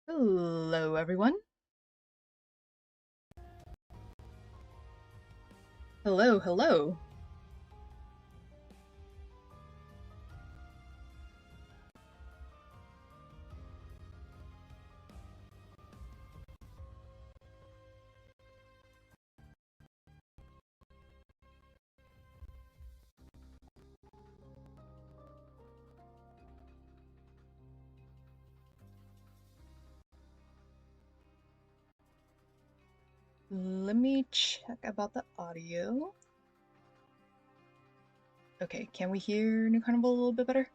Hello, everyone. Hello, hello. Let me check about the audio. Okay, can we hear New Carnival a little bit better?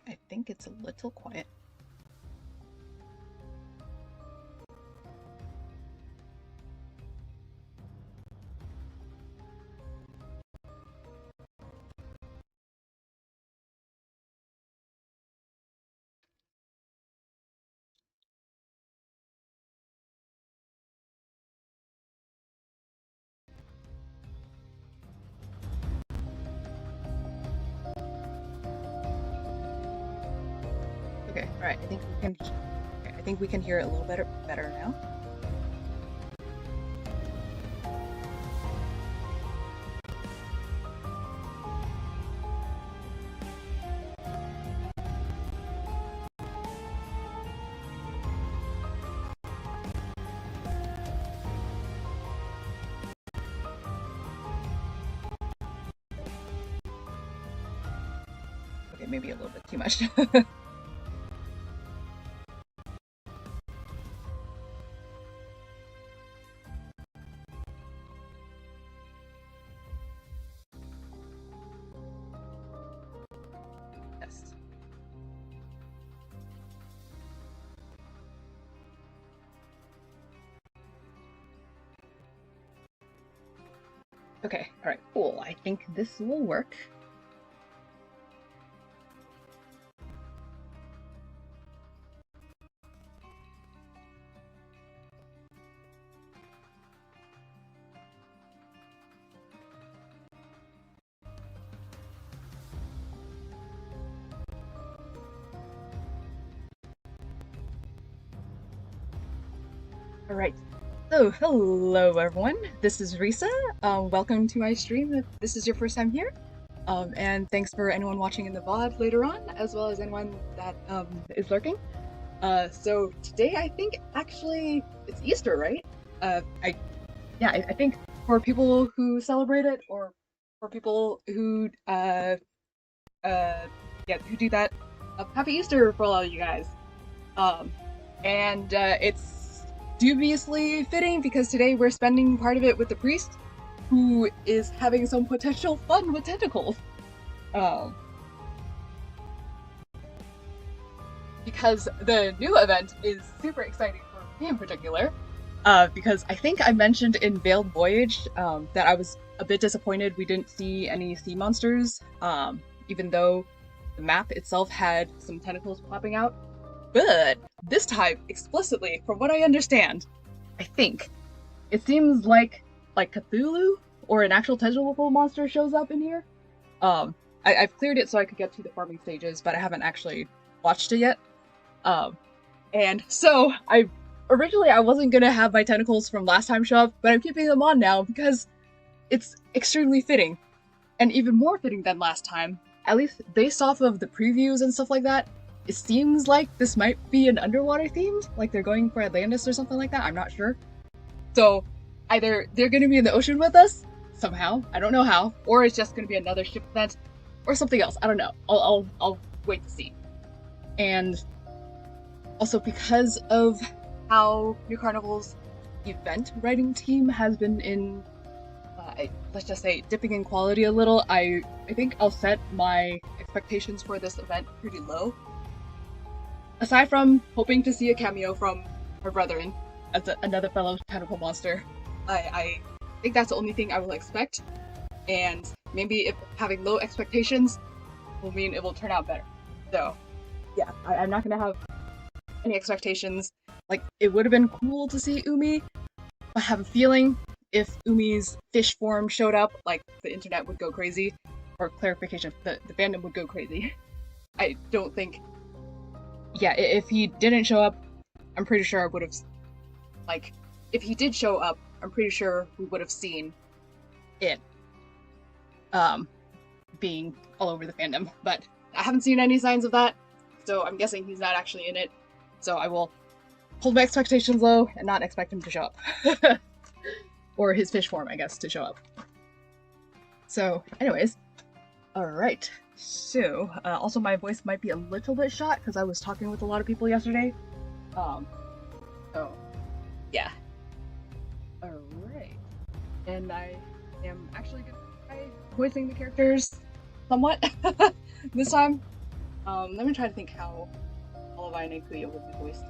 I think it's a little quiet. Okay, all right. I think we can hear it a little better now. Okay, maybe a little bit too much. Yes. Okay, all right, cool. I think this will work. All right. So, hello everyone. This is Risa. Welcome to my stream if this is your first time here. And thanks for anyone watching in the VOD later on, as well as anyone that is lurking. So today I think actually it's Easter, right? I think for people who celebrate it, or for people who who do that, happy Easter for all of you guys. It's dubiously fitting because today we're spending part of it with the priest, who is having some potential fun with tentacles. Because the new event is super exciting for me in particular. Because I think I mentioned in Veiled Voyage that I was a bit disappointed we didn't see any sea monsters, even though the map itself had some tentacles popping out. But this time, explicitly, from what I understand, I think, it seems like Cthulhu or an actual tentacle monster shows up in here. I've cleared it so I could get to the farming stages, but I haven't actually watched it yet. And so originally I wasn't gonna have my tentacles from last time show up, but I'm keeping them on now because it's extremely fitting, and even more fitting than last time. At least based off of the previews and stuff like that, it seems like this might be an underwater themed, like they're going for Atlantis or something like that. I'm not sure. So either they're gonna be in the ocean with us somehow, I don't know how, or it's just gonna be another ship event or something else. I don't know. I'll wait to see. And also because of how New Carnival's event writing team has been in, let's just say, dipping in quality a little, I think I'll set my expectations for this event pretty low. Aside from hoping to see a cameo from our brethren as another fellow tentacle monster, I think that's the only thing I will expect. And maybe if having low expectations will mean it will turn out better. So, yeah, I'm not gonna have any expectations. Like, it would have been cool to see Umi, I have a feeling if Umi's fish form showed up, like, the internet would go crazy. Or clarification, the fandom would go crazy. I don't think... Yeah, if he didn't show up, I'm pretty sure I would have... Like, if he did show up, I'm pretty sure we would have seen it being all over the fandom. But I haven't seen any signs of that, so I'm guessing he's not actually in it. So I will hold my expectations low and not expect him to show up. Or his fish form, I guess, to show up. So, anyways. Alright. So, also my voice might be a little bit shot because I was talking with a lot of people yesterday. So, yeah. Alright. And I am actually going to try voicing the characters somewhat this time. Let me try to think how Olivine and Kuya would be voiced.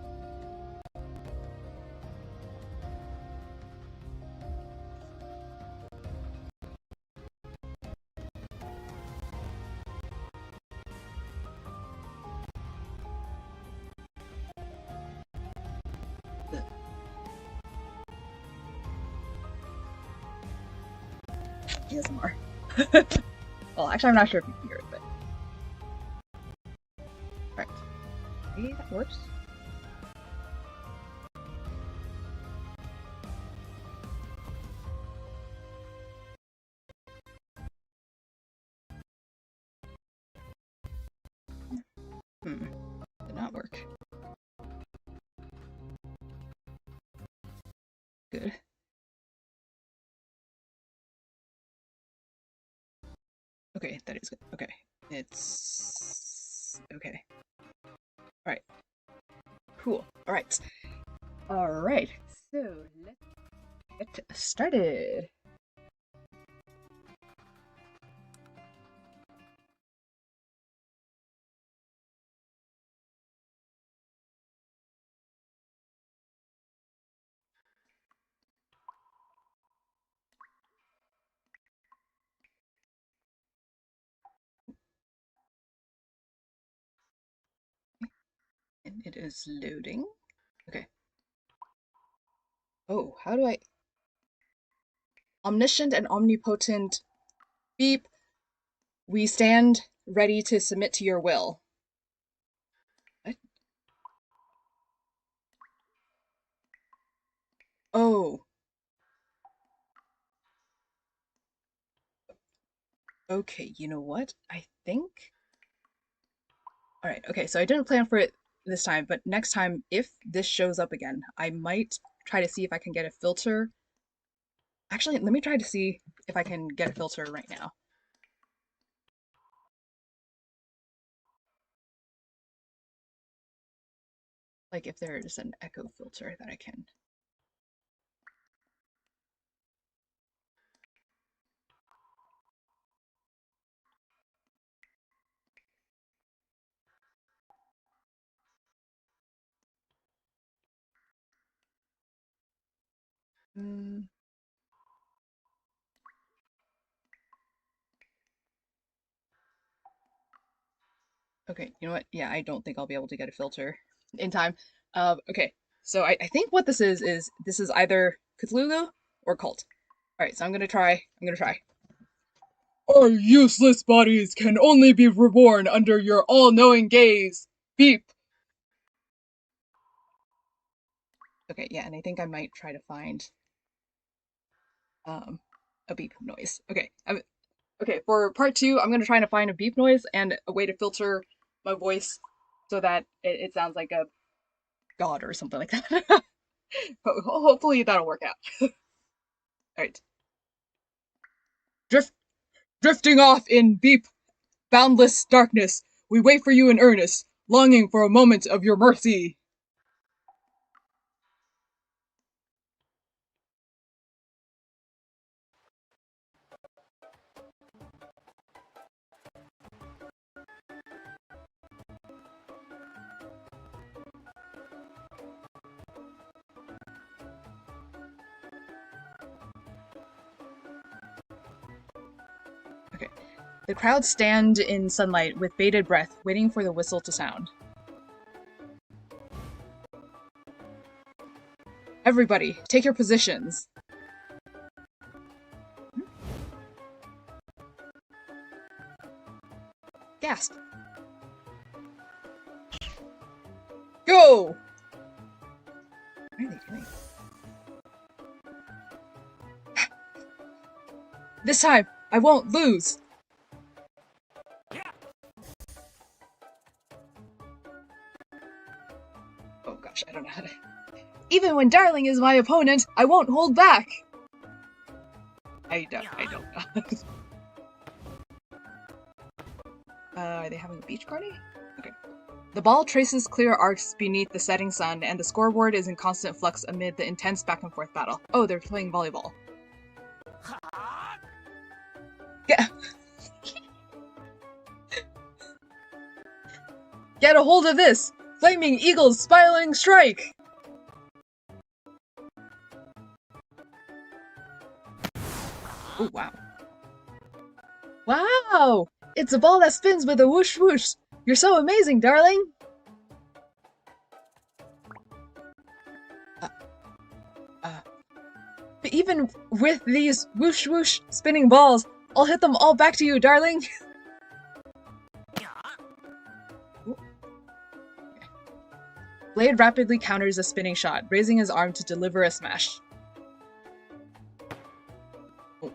ASMR. Well, actually, I'm not sure if you can hear it, but... Right. Maybe that works. Did not work. Good. Okay, that is good. Okay. It's... okay. Alright. Cool. Alright. Alright. So, let's get started. And it is loading. Okay. Oh, how do I... Omniscient and omnipotent beep. We stand ready to submit to your will. What? Oh. Okay, you know what? I think... Alright, okay, so I didn't plan for it this time, but next time, if this shows up again, I might try to see if I can get a filter. Actually, let me try to see if I can get a filter right now. Like if there's an echo filter that I can. Okay, you know what? Yeah, I don't think I'll be able to get a filter in time. Okay, so I think what this is this is either Cthulhu or Cult. Alright, so I'm gonna try. Our useless bodies can only be reborn under your all-knowing gaze. Beep. Okay, yeah, and I think I might try to find a beep noise. Okay, okay, for part 2, I'm gonna try to find a beep noise and a way to filter my voice so that it sounds like a god or something like that. Hopefully that'll work out. Alright. Drifting off in beep, boundless darkness, we wait for you in earnest, longing for a moment of your mercy. Okay. The crowd stand in sunlight with bated breath, waiting for the whistle to sound. Everybody, take your positions. Gasp. Go! What are they doing? This time, I won't lose! Oh gosh, I don't know how to... Even when Darling is my opponent, I won't hold back! I don't know. Are they having a beach party? Okay. The ball traces clear arcs beneath the setting sun, and the scoreboard is in constant flux amid the intense back-and-forth battle. Oh, they're playing volleyball. Get a hold of this! Flaming Eagle's Spiraling Strike! Oh, wow. Wow! It's a ball that spins with a whoosh whoosh! You're so amazing, darling! But even with these whoosh whoosh spinning balls, I'll hit them all back to you, darling! Blade rapidly counters a spinning shot, raising his arm to deliver a smash. Oh.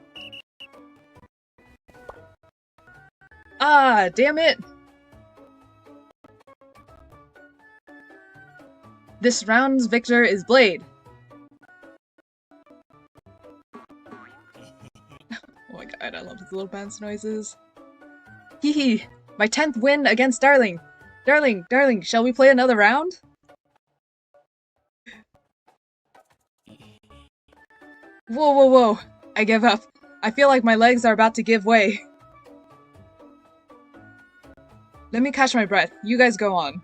Ah, damn it! This round's victor is Blade. Oh my god, I love his little bounce noises. Hee hee! My 10th win against Darling! Darling, shall we play another round? Whoa. I give up. I feel like my legs are about to give way. Let me catch my breath. You guys go on.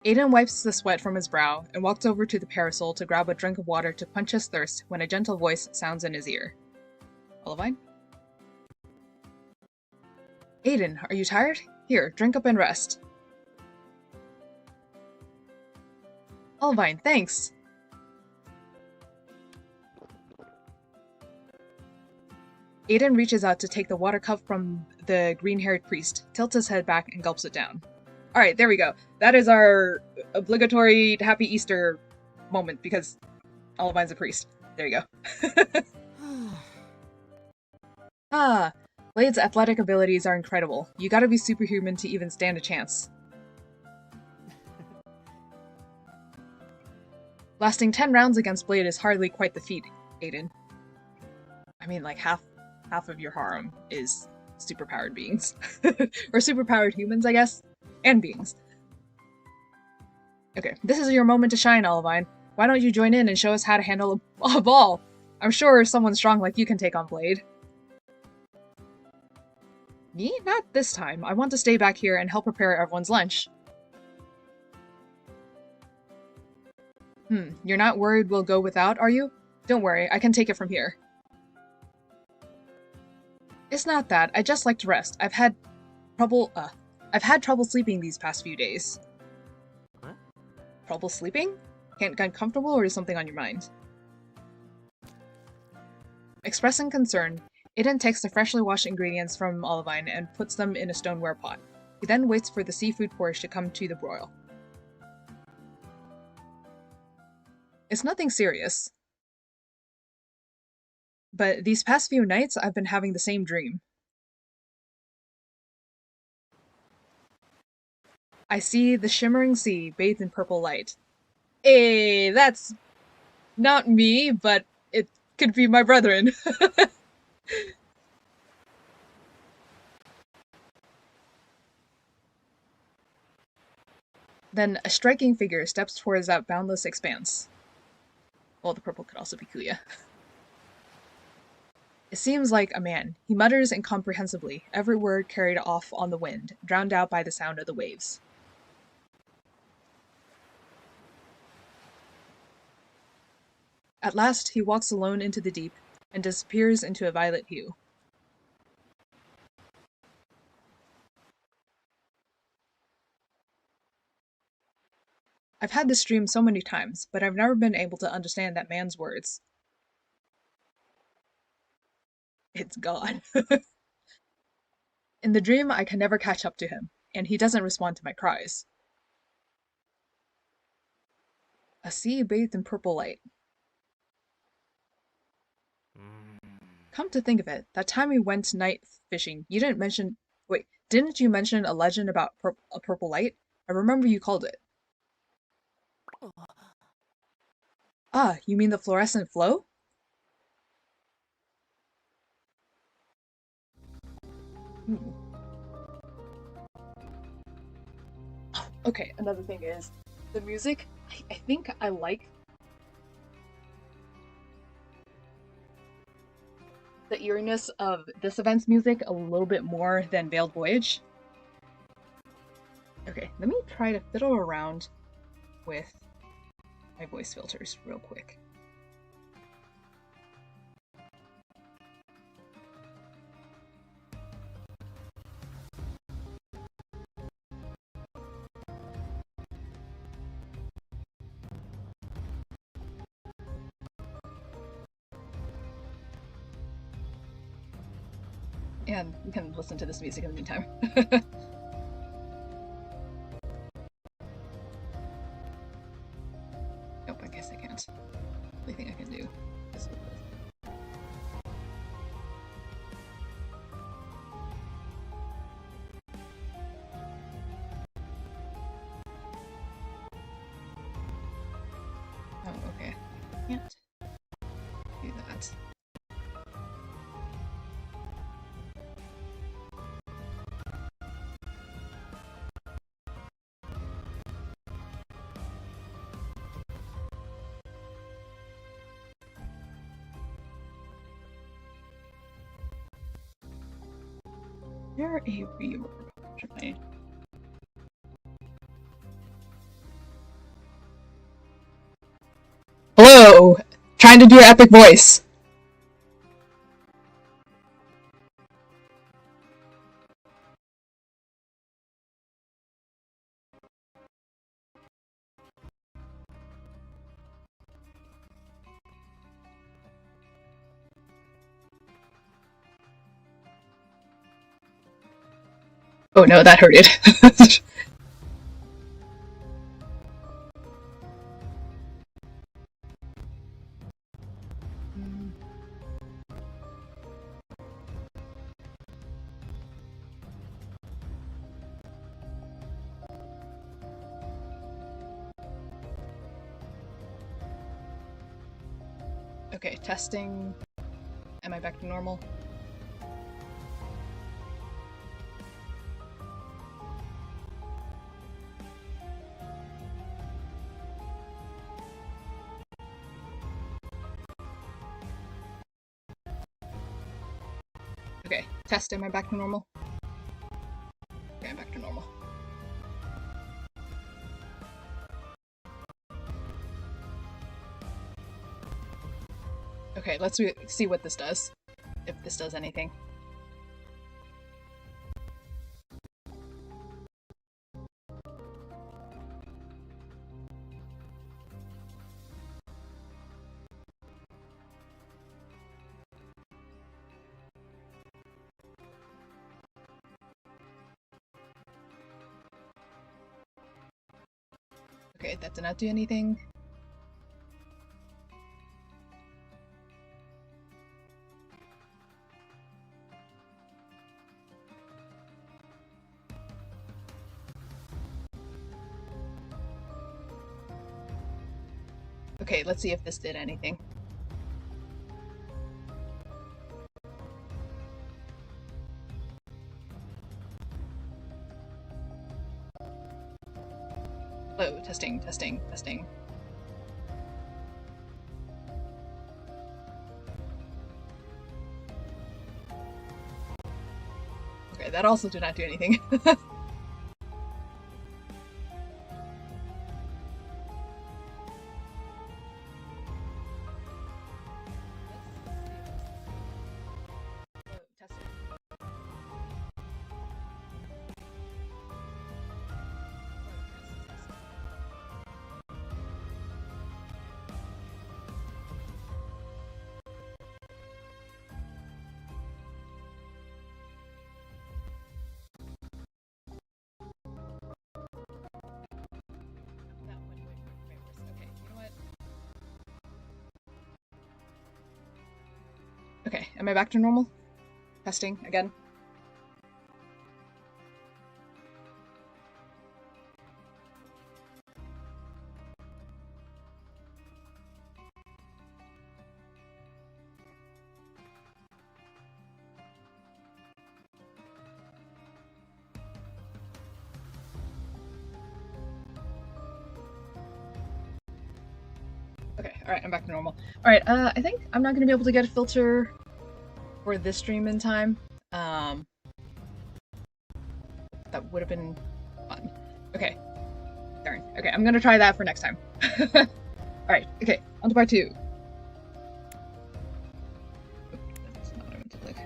Aiden wipes the sweat from his brow and walks over to the parasol to grab a drink of water to quench his thirst when a gentle voice sounds in his ear. Olivine? Aiden, are you tired? Here, drink up and rest. Olivine, thanks! Aiden reaches out to take the water cup from the green-haired priest, tilts his head back, and gulps it down. Alright, there we go. That is our obligatory Happy Easter moment, because Olivine's a priest. There you go. Blade's athletic abilities are incredible. You gotta be superhuman to even stand a chance. Lasting 10 rounds against Blade is hardly quite the feat, Aiden. I mean, like, half of your harem is superpowered beings. Or superpowered humans, I guess. And beings. Okay, this is your moment to shine, Olivine. Why don't you join in and show us how to handle a ball? I'm sure someone strong like you can take on Blade. Me? Not this time. I want to stay back here and help prepare everyone's lunch. You're not worried we'll go without, are you? Don't worry, I can take it from here. It's not that. I just like to rest. I've had trouble sleeping these past few days. What? Trouble sleeping? Can't get comfortable, or is something on your mind? Expressing concern, Aiden takes the freshly washed ingredients from Olivine and puts them in a stoneware pot. He then waits for the seafood porridge to come to the broil. It's nothing serious. But these past few nights, I've been having the same dream. I see the shimmering sea bathed in purple light. Hey, that's not me, but it could be my brethren. Then a striking figure steps towards that boundless expanse. Well, the purple could also be Kuya. It seems like a man. He mutters incomprehensibly, every word carried off on the wind, drowned out by the sound of the waves. At last, he walks alone into the deep, and disappears into a violet hue. I've had this dream so many times, but I've never been able to understand that man's words. It's God. In the dream, I can never catch up to him, and he doesn't respond to my cries. A sea bathed in purple light. Come to think of it, that time we went night fishing, you didn't mention. Wait, didn't you mention a legend about a purple light? I remember you called it. Ah, you mean the fluorescent flow? Hmm. Okay, another thing is the music. I think I like the eeriness of this event's music a little bit more than Veiled Voyage. Okay, let me try to fiddle around with my voice filters real quick. And you can listen to this music in the meantime. Nope, I guess I can't. The only thing I can do is with this. Oh, okay. I can't do that. There a reverb? Should Hello! Trying to do your epic voice. Oh no, that hurted. Okay, testing. Am I back to normal? Okay, test. Am I back to normal? Okay, I'm back to normal. Okay, let's see what this does. If this does anything. Okay, that did not do anything. Okay, let's see if this did anything. Oh, testing, testing, testing. Okay, that also did not do anything. Okay, am I back to normal? Testing again. Okay, alright, I'm back to normal. Alright, I think I'm not gonna be able to get a filter for this stream in time. That would have been fun. Okay. Darn. Okay, I'm gonna try that for next time. Alright, okay, on to part 2. That's not what I meant to click.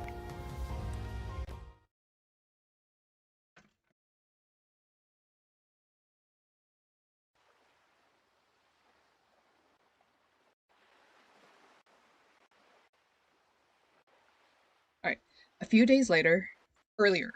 Alright, a few days later, earlier.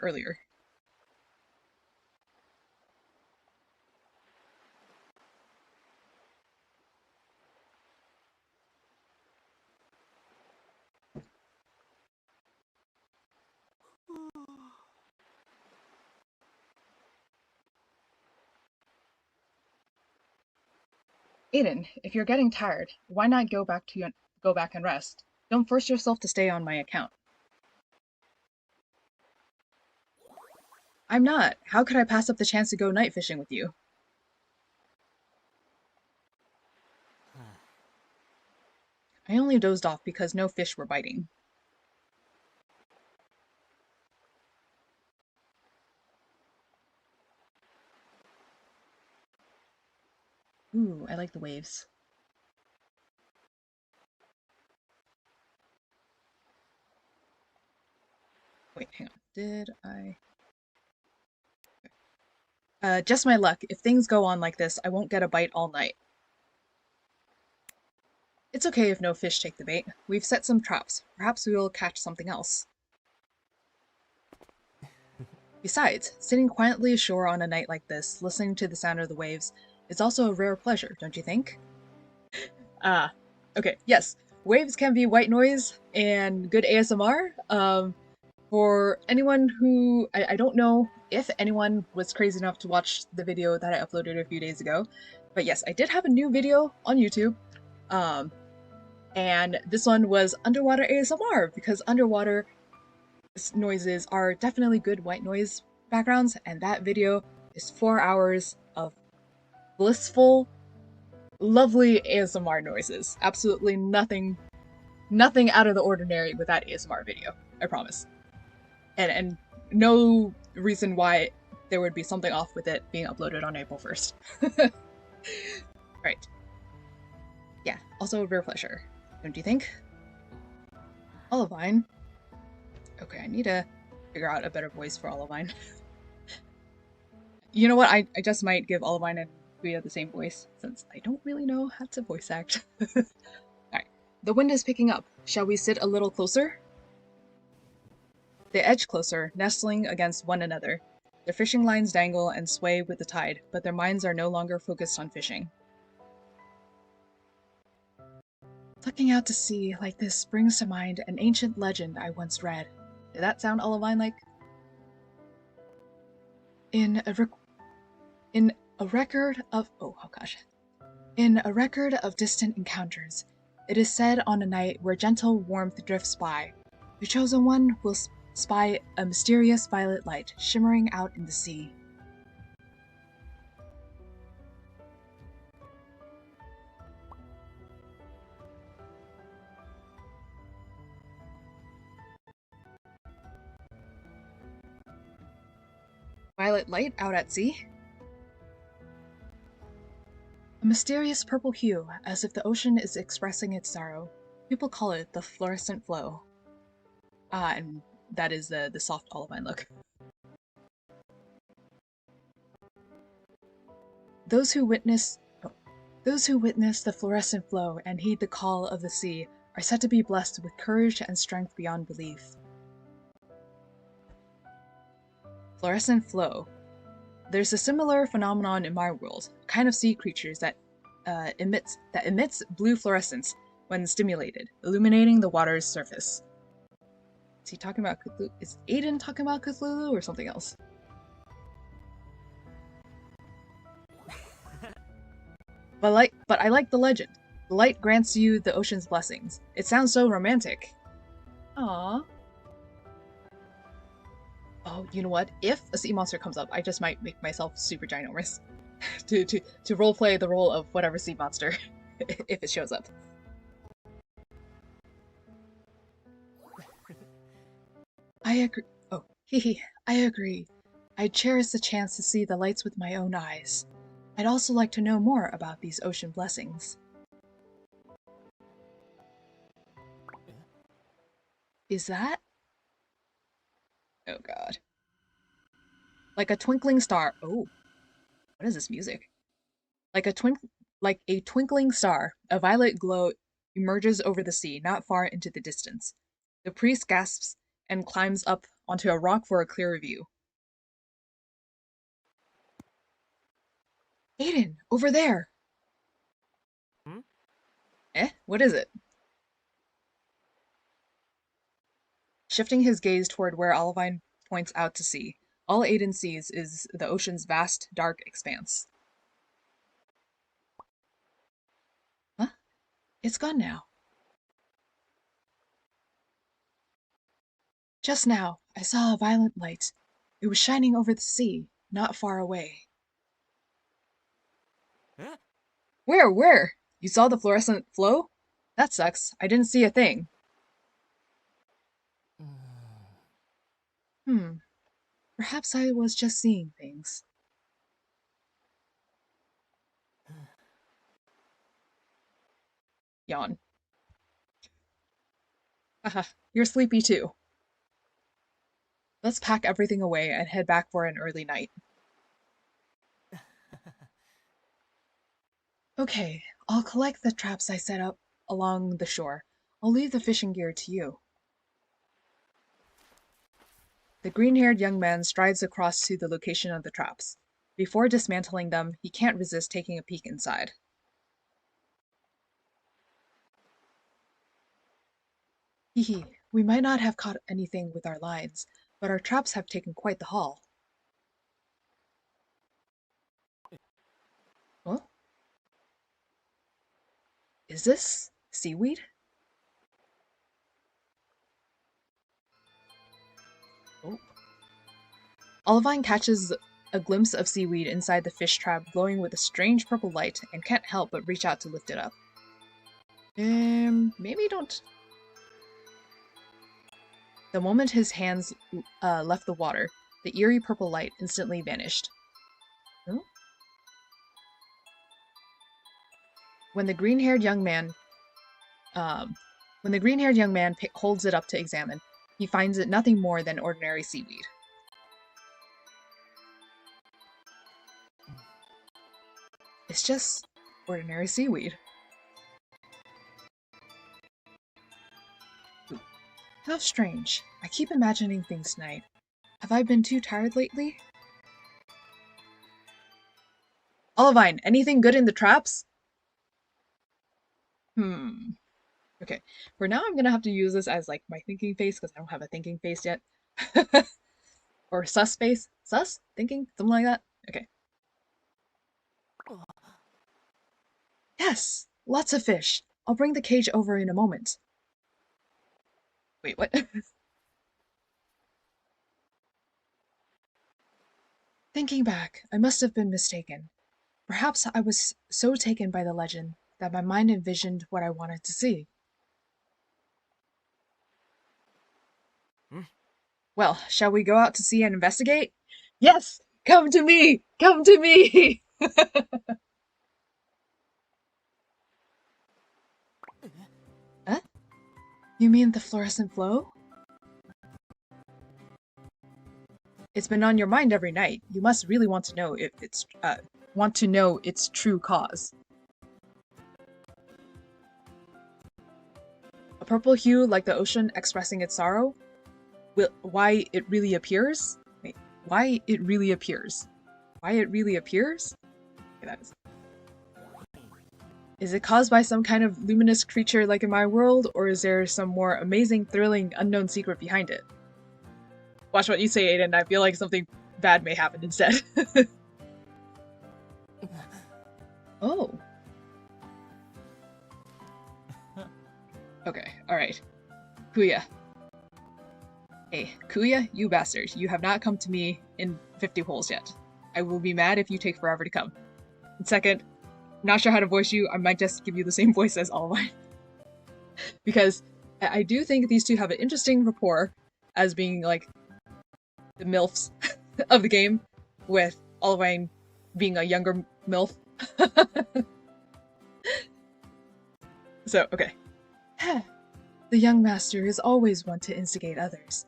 Aiden, if you're getting tired, why not go back and rest? Don't force yourself to stay on my account. I'm not. How could I pass up the chance to go night fishing with you? I only dozed off because no fish were biting. Ooh, I like the waves. Wait, hang on. Did I... just my luck. If things go on like this, I won't get a bite all night. It's okay if no fish take the bait. We've set some traps. Perhaps we will catch something else. Besides, sitting quietly ashore on a night like this, listening to the sound of the waves, is also a rare pleasure, don't you think? Okay, yes. Waves can be white noise and good ASMR. For anyone who... I don't know if anyone was crazy enough to watch the video that I uploaded a few days ago, but yes, I did have a new video on YouTube. And this one was underwater ASMR, because underwater noises are definitely good white noise backgrounds, and that video is 4 hours of blissful, lovely ASMR noises. Absolutely nothing out of the ordinary with that ASMR video, I promise. And no reason why there would be something off with it being uploaded on April 1st. Right. Yeah, also a rare pleasure, don't you think? Olivine. Okay, I need to figure out a better voice for Olivine. You know what, I just might give Olivine and Kuya the same voice, since I don't really know how to voice act. Alright, the wind is picking up. Shall we sit a little closer? They edge closer, nestling against one another. Their fishing lines dangle and sway with the tide, but their minds are no longer focused on fishing. Looking out to sea like this brings to mind an ancient legend I once read. Did that sound Olivine-like? In a record of distant encounters, it is said on a night where gentle warmth drifts by, the chosen one will spy a mysterious violet light shimmering out in the sea. Violet light out at sea? A mysterious purple hue, as if the ocean is expressing its sorrow. People call it the fluorescent flow. And that is the soft olivine look. Those who witness the fluorescent flow and heed the call of the sea are said to be blessed with courage and strength beyond belief. Fluorescent flow. There's a similar phenomenon in my world, a kind of sea creatures that emits blue fluorescence when stimulated, illuminating the water's surface. Is he talking about Cthulhu? Is Aiden talking about Cthulhu or something else? But I like the legend. The light grants you the ocean's blessings. It sounds so romantic. Aww. Oh, you know what? If a sea monster comes up, I just might make myself super ginormous to roleplay the role of whatever sea monster if it shows up. I agree. Oh, I agree. I'd cherish the chance to see the lights with my own eyes. I'd also like to know more about these ocean blessings. Is that? Oh god. Like a twinkling star. Oh. What is this music? Like a twinkling star, a violet glow emerges over the sea, not far into the distance. The priest gasps and climbs up onto a rock for a clearer view. Aiden, over there! Hmm? What is it? Shifting his gaze toward where Olivine points out to sea, all Aiden sees is the ocean's vast, dark expanse. Huh? It's gone now. Just now, I saw a violent light. It was shining over the sea, not far away. Huh? Where? You saw the fluorescent flow? That sucks. I didn't see a thing. Perhaps I was just seeing things. Yawn. Haha, you're sleepy too. Let's pack everything away and head back for an early night. Okay, I'll collect the traps I set up along the shore. I'll leave the fishing gear to you. The green-haired young man strides across to the location of the traps. Before dismantling them, he can't resist taking a peek inside. We might not have caught anything with our lines, but our traps have taken quite the haul. Huh? Is this seaweed? Oh. Olivine catches a glimpse of seaweed inside the fish trap glowing with a strange purple light and can't help but reach out to lift it up. Maybe don't... The moment his hands left the water, the eerie purple light instantly vanished. Huh? When the green-haired young man holds it up to examine, he finds it nothing more than ordinary seaweed. It's just ordinary seaweed. How strange. I keep imagining things tonight. Have I been too tired lately? Olivine, anything good in the traps? Okay. For now, I'm gonna have to use this as, like, my thinking face, because I don't have a thinking face yet. Or sus face? Sus? Thinking? Something like that? Okay. Yes! Lots of fish! I'll bring the cage over in a moment. Wait, what? Thinking back, I must have been mistaken. Perhaps I was so taken by the legend that my mind envisioned what I wanted to see. Well, shall we go out to sea and investigate? Yes! Come to me! Come to me! Huh? You mean the fluorescent flow? It's been on your mind every night. You must really want to know if it's its true cause. A purple hue like the ocean expressing its sorrow? Why it really appears? Wait, why it really appears? Why it really appears? Okay, that is. Is it caused by some kind of luminous creature like in my world, or is there some more amazing, thrilling, unknown secret behind it? Watch what you say, Aiden. I feel like something bad may happen instead. Oh. Okay, alright. Kuya. Hey, Kuya, you bastard. You have not come to me in 50 holes yet. I will be mad if you take forever to come. And second, not sure how to voice you. I might just give you the same voice as Olivine. Because I do think these two have an interesting rapport as being, like, the MILFs of the game, with Olivine being a younger MILF. So, okay. The young master is always one to instigate others.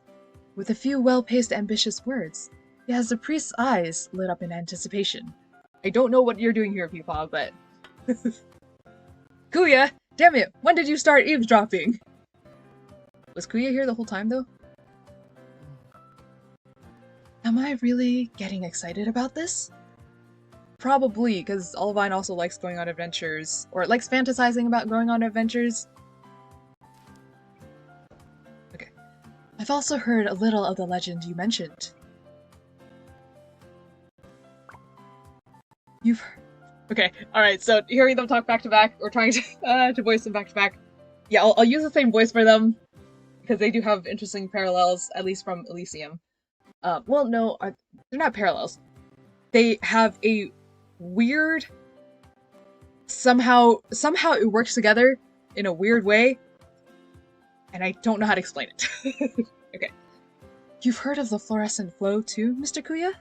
With a few well-paced ambitious words, he has the priest's eyes lit up in anticipation. I don't know what you're doing here, Peepaw, but... Kuya! Damn it! When did you start eavesdropping? Was Kuya here the whole time, though? Am I really getting excited about this? Probably, because Olivine also likes going on adventures, or likes fantasizing about going on adventures. Okay. I've also heard a little of the legend you mentioned. You've heard... Okay, alright, so hearing them talk back to back, or trying to voice them back to back. Yeah, I'll use the same voice for them, because they do have interesting parallels, at least from Elysium. Well, no, they're not parallels. They have a weird... Somehow it works together in a weird way, and I don't know how to explain it. Okay. You've heard of the Fluorescent Flow too, Mr. Kuya?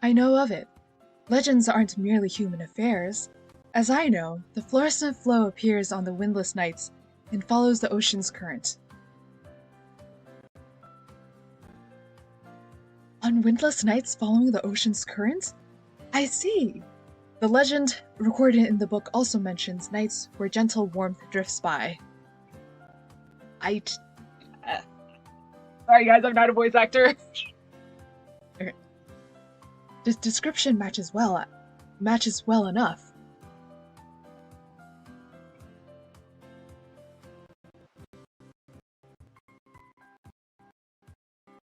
I know of it. Legends aren't merely human affairs. As I know, the Fluorescent Flow appears on the windless nights and follows the ocean's current. On windless nights following the ocean's current? I see! The legend recorded in the book also mentions nights where gentle warmth drifts by. Sorry guys, I'm not a voice actor. Okay. This description matches well enough.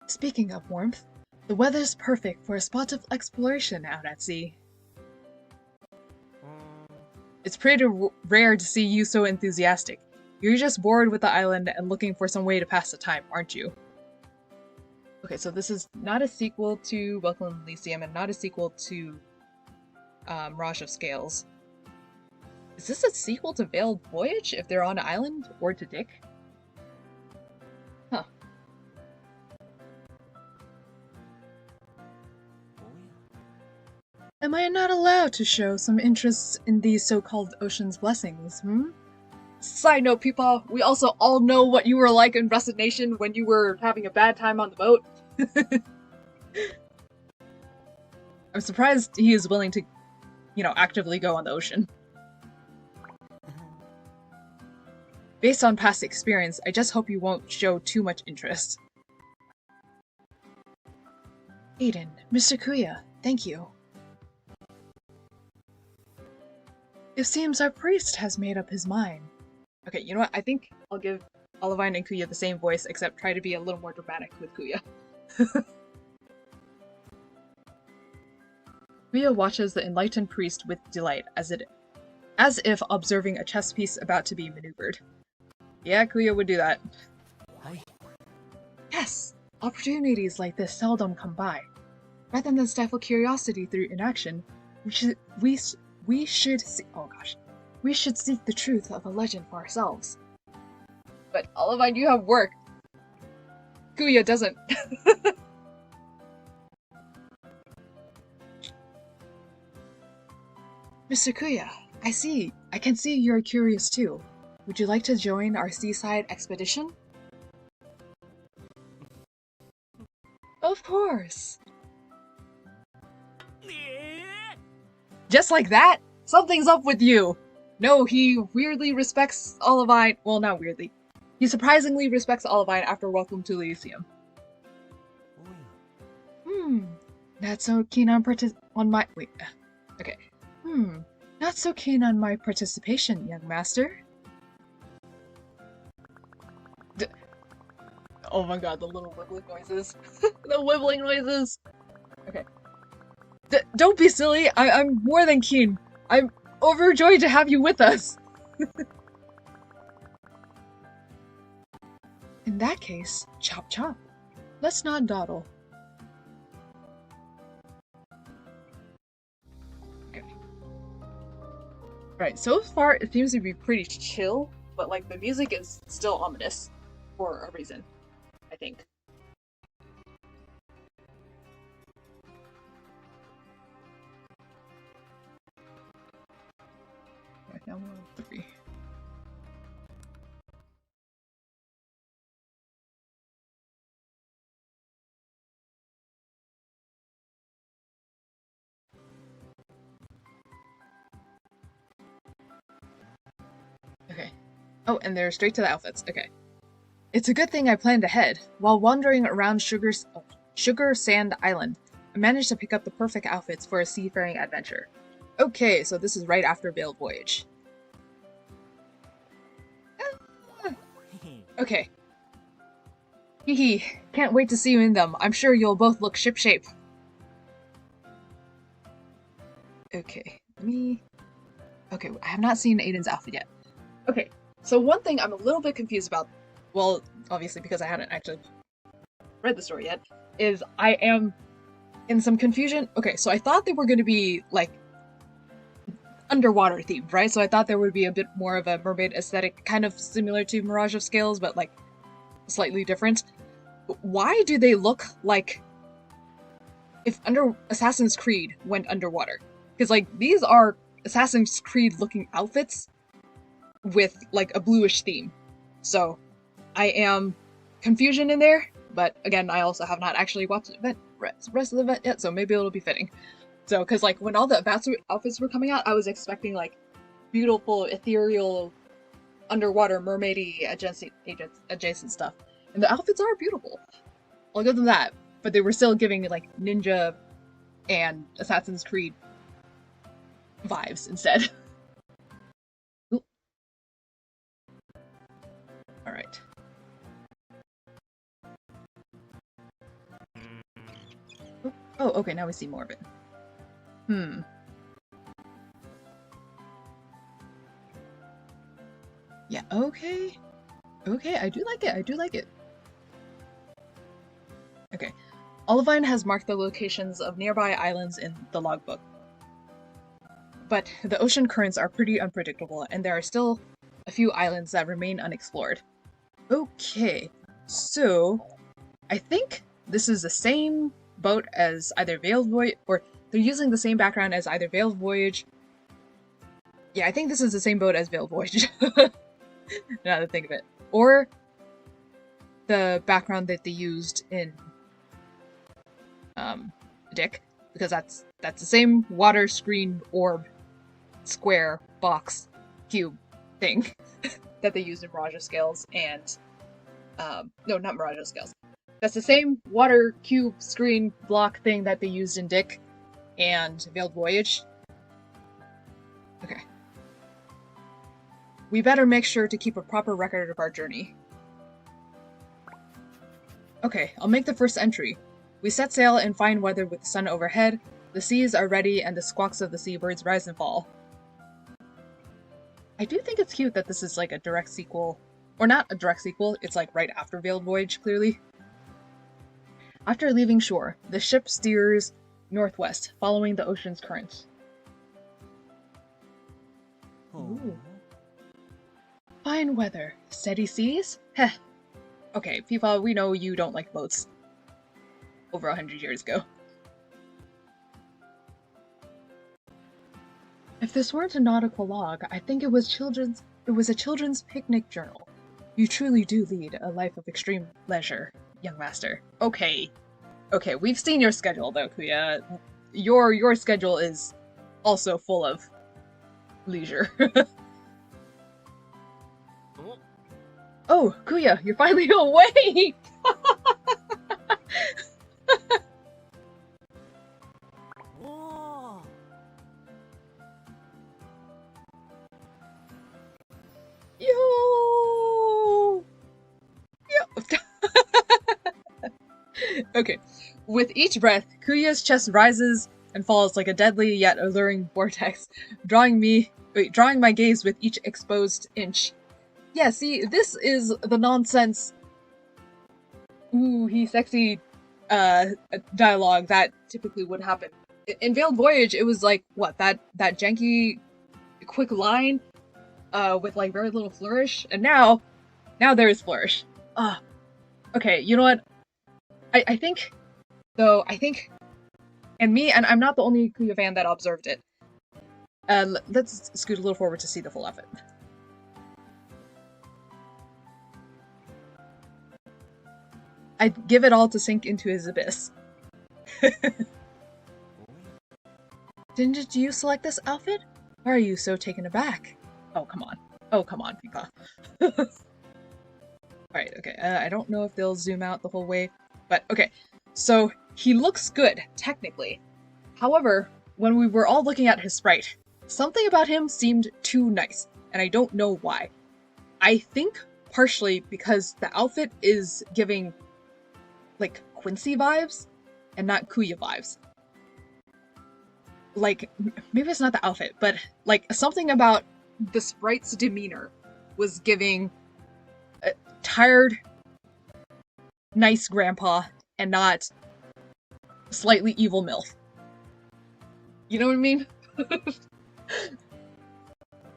Speaking of warmth, the weather's perfect for a spot of exploration out at sea. It's pretty rare to see you so enthusiastic. You're just bored with the island and looking for some way to pass the time, aren't you? Okay, so this is not a sequel to Welcome to Elysium and not a sequel to Mirage of Scales. Is this a sequel to Veiled Voyage if they're on an island, or to Dick? Huh. Am I not allowed to show some interest in these so-called ocean's blessings, Side note, people, we also all know what you were like in Rusted Nation when you were having a bad time on the boat. I'm surprised he is willing to, actively go on the ocean. Based on past experience, I just hope you won't show too much interest. Aiden, Mr. Kuya, thank you. It seems our priest has made up his mind. Okay, you know what? I think I'll give Olivine and Kuya the same voice, except try to be a little more dramatic with Kuya. Kuya watches the enlightened priest with delight, as if observing a chess piece about to be maneuvered. Yeah, Kuya would do that. Hi. Yes! Opportunities like this seldom come by. Rather than stifle curiosity through inaction, we should seek the truth of a legend for ourselves. But Olivine, you have work. Kuya doesn't. Mr. Kuya, I can see you're curious too. Would you like to join our seaside expedition? Of course. Just like that? Something's up with you! No, he weirdly respects Olivine. Well, not weirdly. He surprisingly respects Olivine after Welcome to Elysium. Not so keen on my- wait. Okay. Not so keen on my participation, young master. Oh my god, the little wiggling noises. The wibbling noises! Okay. Don't be silly, I'm more than keen. I'm overjoyed to have you with us. In that case, chop chop. Let's not dawdle. Okay. Right, so far it seems to be pretty chill, but like the music is still ominous for a reason, I think. Right, now we're on 3. Okay. Oh, and they're straight to the outfits. Okay. It's a good thing I planned ahead. While wandering around Sugar Sand Island, I managed to pick up the perfect outfits for a seafaring adventure. Okay, so this is right after Veiled Voyage. Okay. Hehe, can't wait to see you in them. I'm sure you'll both look shipshape. Okay, let me... Okay, I have not seen Aiden's outfit yet. Okay, so one thing I'm a little bit confused about, well, obviously because I hadn't actually read the story yet, is I am in some confusion. Okay, so I thought they were going to be, like, underwater themed, right? So I thought there would be a bit more of a mermaid aesthetic, kind of similar to Mirage of Scales, but, like, slightly different. But why do they look like if Assassin's Creed went underwater? Because, like, these are Assassin's Creed-looking outfits with, like, a bluish theme. So, I am confusion in there, but again, I also have not actually watched the rest of the event yet, so maybe it'll be fitting. So, because, like, when all the outfits were coming out, I was expecting, like, beautiful, ethereal, underwater, mermaidy adjacent stuff. And the outfits are beautiful. I'll give them that. But they were still giving, like, ninja and Assassin's Creed vibes instead. Alright. Oh, okay, now we see more of it. Yeah, okay. Okay, I do like it, I do like it. Okay. Olivine has marked the locations of nearby islands in the logbook. But the ocean currents are pretty unpredictable, and there are still a few islands that remain unexplored. Okay, so I think this is the same boat as either Veiled Voyage, or they're using the same background as either Veiled Voyage. Yeah, I think this is the same boat as Veiled Voyage. Now that I think of it. Or the background that they used in Dick, because that's the same water screen orb square box cube thing that they used in Mirage of Scales and no, not Mirage of Scales. That's the same water cube screen block thing that they used in Dick and Veiled Voyage. Okay. We better make sure to keep a proper record of our journey. Okay, I'll make the first entry. We set sail in fine weather with the sun overhead, the seas are ready, and the squawks of the seabirds rise and fall. I do think it's cute that this is like a direct sequel. Or not a direct sequel, it's like right after Veiled Voyage, clearly. After leaving shore, the ship steers northwest, following the ocean's currents. Ooh. Fine weather. Steady seas? Heh. Okay, FIFA, we know you don't like boats. Over 100 years ago. If this weren't a nautical log, I think it was a children's picnic journal. You truly do lead a life of extreme leisure, young master. Okay. Okay, we've seen your schedule though, Kuya. Your schedule is also full of leisure. Oh, Kuya, you're finally awake! Okay. With each breath, Kuya's chest rises and falls like a deadly yet alluring vortex, drawing my gaze with each exposed inch. Yeah, see, this is the nonsense ooh, he's sexy dialogue that typically would happen. In Veiled Voyage, it was like, what, that janky quick line with like very little flourish, and now there is flourish. Okay, you know what? I think, and I'm not the only Kuya fan that observed it. Let's scoot a little forward to see the full outfit. I'd give it all to sink into his abyss. Didn't you select this outfit? Why are you so taken aback? Oh, come on. Oh, come on, Pika. Alright, okay. I don't know if they'll zoom out the whole way, but okay. So, he looks good, technically. However, when we were all looking at his sprite, something about him seemed too nice, and I don't know why. I think partially because the outfit is giving, like, Quincy vibes, and not Kuya vibes. Like, maybe it's not the outfit, but, like, something about the sprite's demeanor was giving a tired, nice grandpa, and not slightly evil MILF. You know what I mean?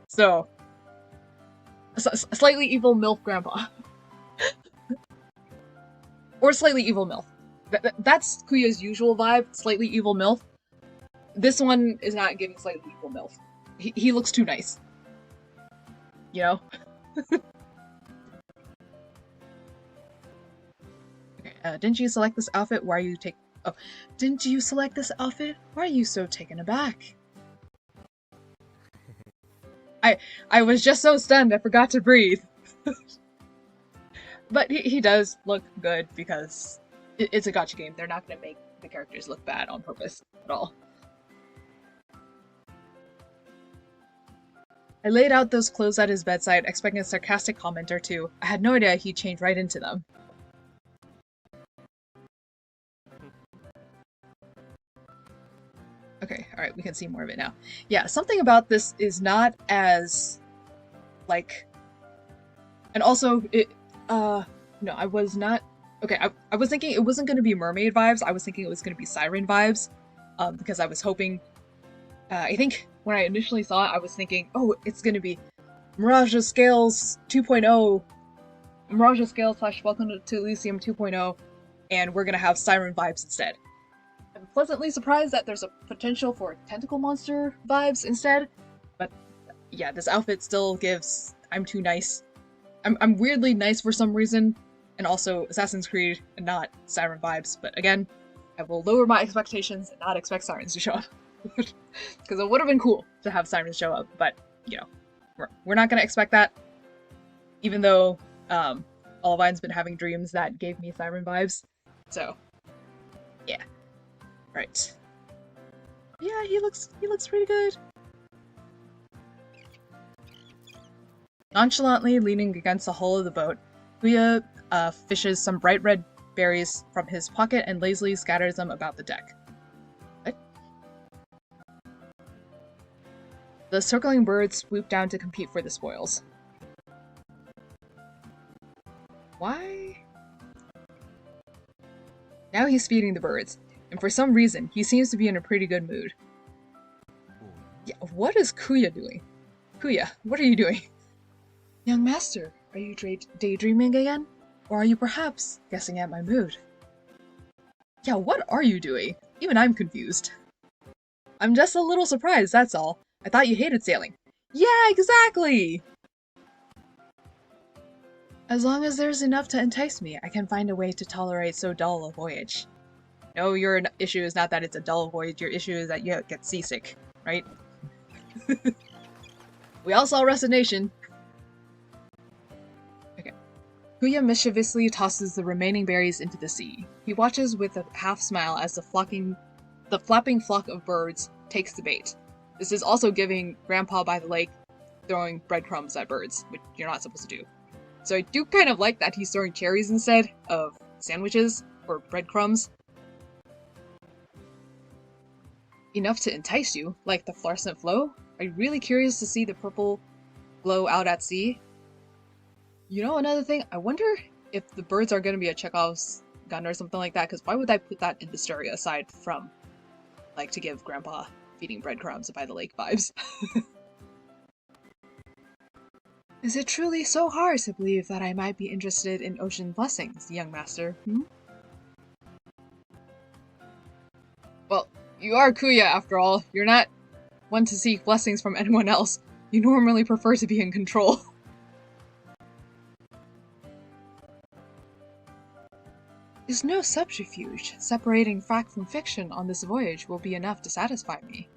So, slightly evil MILF grandpa. Or slightly evil MILF. That's Kuya's usual vibe, slightly evil MILF. This one is not giving slightly evil MILF. He looks too nice. You know? Okay, didn't you select this outfit? Why are you didn't you select this outfit? Why are you so taken aback? I was just so stunned I forgot to breathe. But he does look good because it's a gacha game. They're not gonna make the characters look bad on purpose at all. I laid out those clothes at his bedside, expecting a sarcastic comment or two. I had no idea he'd change right into them. Okay, alright, we can see more of it now. Yeah, something about this is not as, like... And also, no, I was not... Okay, I was thinking it wasn't going to be mermaid vibes, I was thinking it was going to be siren vibes, because I was hoping... I think when I initially saw it, I was thinking, oh, it's going to be Mirage of Scales 2.0, Mirage of Scales / Welcome to Elysium 2.0, and we're going to have siren vibes instead. I'm pleasantly surprised that there's a potential for tentacle monster vibes instead, but yeah, this outfit still gives I'm too nice. I'm weirdly nice for some reason, and also Assassin's Creed and not siren vibes, but again, I will lower my expectations and not expect sirens to show up. Because it would have been cool to have sirens show up, but, you know, we're not going to expect that, even though Olivine's been having dreams that gave me siren vibes, so, yeah. Right. Yeah, he looks pretty good. Nonchalantly leaning against the hull of the boat, Kuya fishes some bright red berries from his pocket and lazily scatters them about the deck. What? The circling birds swoop down to compete for the spoils. Why? Now he's feeding the birds. And for some reason, he seems to be in a pretty good mood. Yeah, what is Kuya doing? Kuya, what are you doing? Young master, are you daydreaming again? Or are you perhaps guessing at my mood? Yeah, what are you doing? Even I'm confused. I'm just a little surprised, that's all. I thought you hated sailing. Yeah, exactly! As long as there's enough to entice me, I can find a way to tolerate so dull a voyage. No, your issue is not that it's a dull voyage, your issue is that you get seasick, right? We all saw Resignation. Okay. Kuya mischievously tosses the remaining berries into the sea. He watches with a half-smile as the flapping flock of birds takes the bait. This is also giving Grandpa by the lake throwing breadcrumbs at birds, which you're not supposed to do. So I do kind of like that he's throwing cherries instead of sandwiches. or breadcrumbs. Enough to entice you, like the fluorescent flow? Are you really curious to see the purple glow out at sea? You know, another thing, I wonder if the birds are going to be a Chekhov's gun or something like that, because why would I put that in the story aside from, like, to give Grandpa feeding breadcrumbs by the lake vibes? Is it truly so hard to believe that I might be interested in ocean blessings, young master, Well, you are Kuya after all. You're not one to seek blessings from anyone else. You normally prefer to be in control. There's no subterfuge. Separating fact from fiction on this voyage will be enough to satisfy me.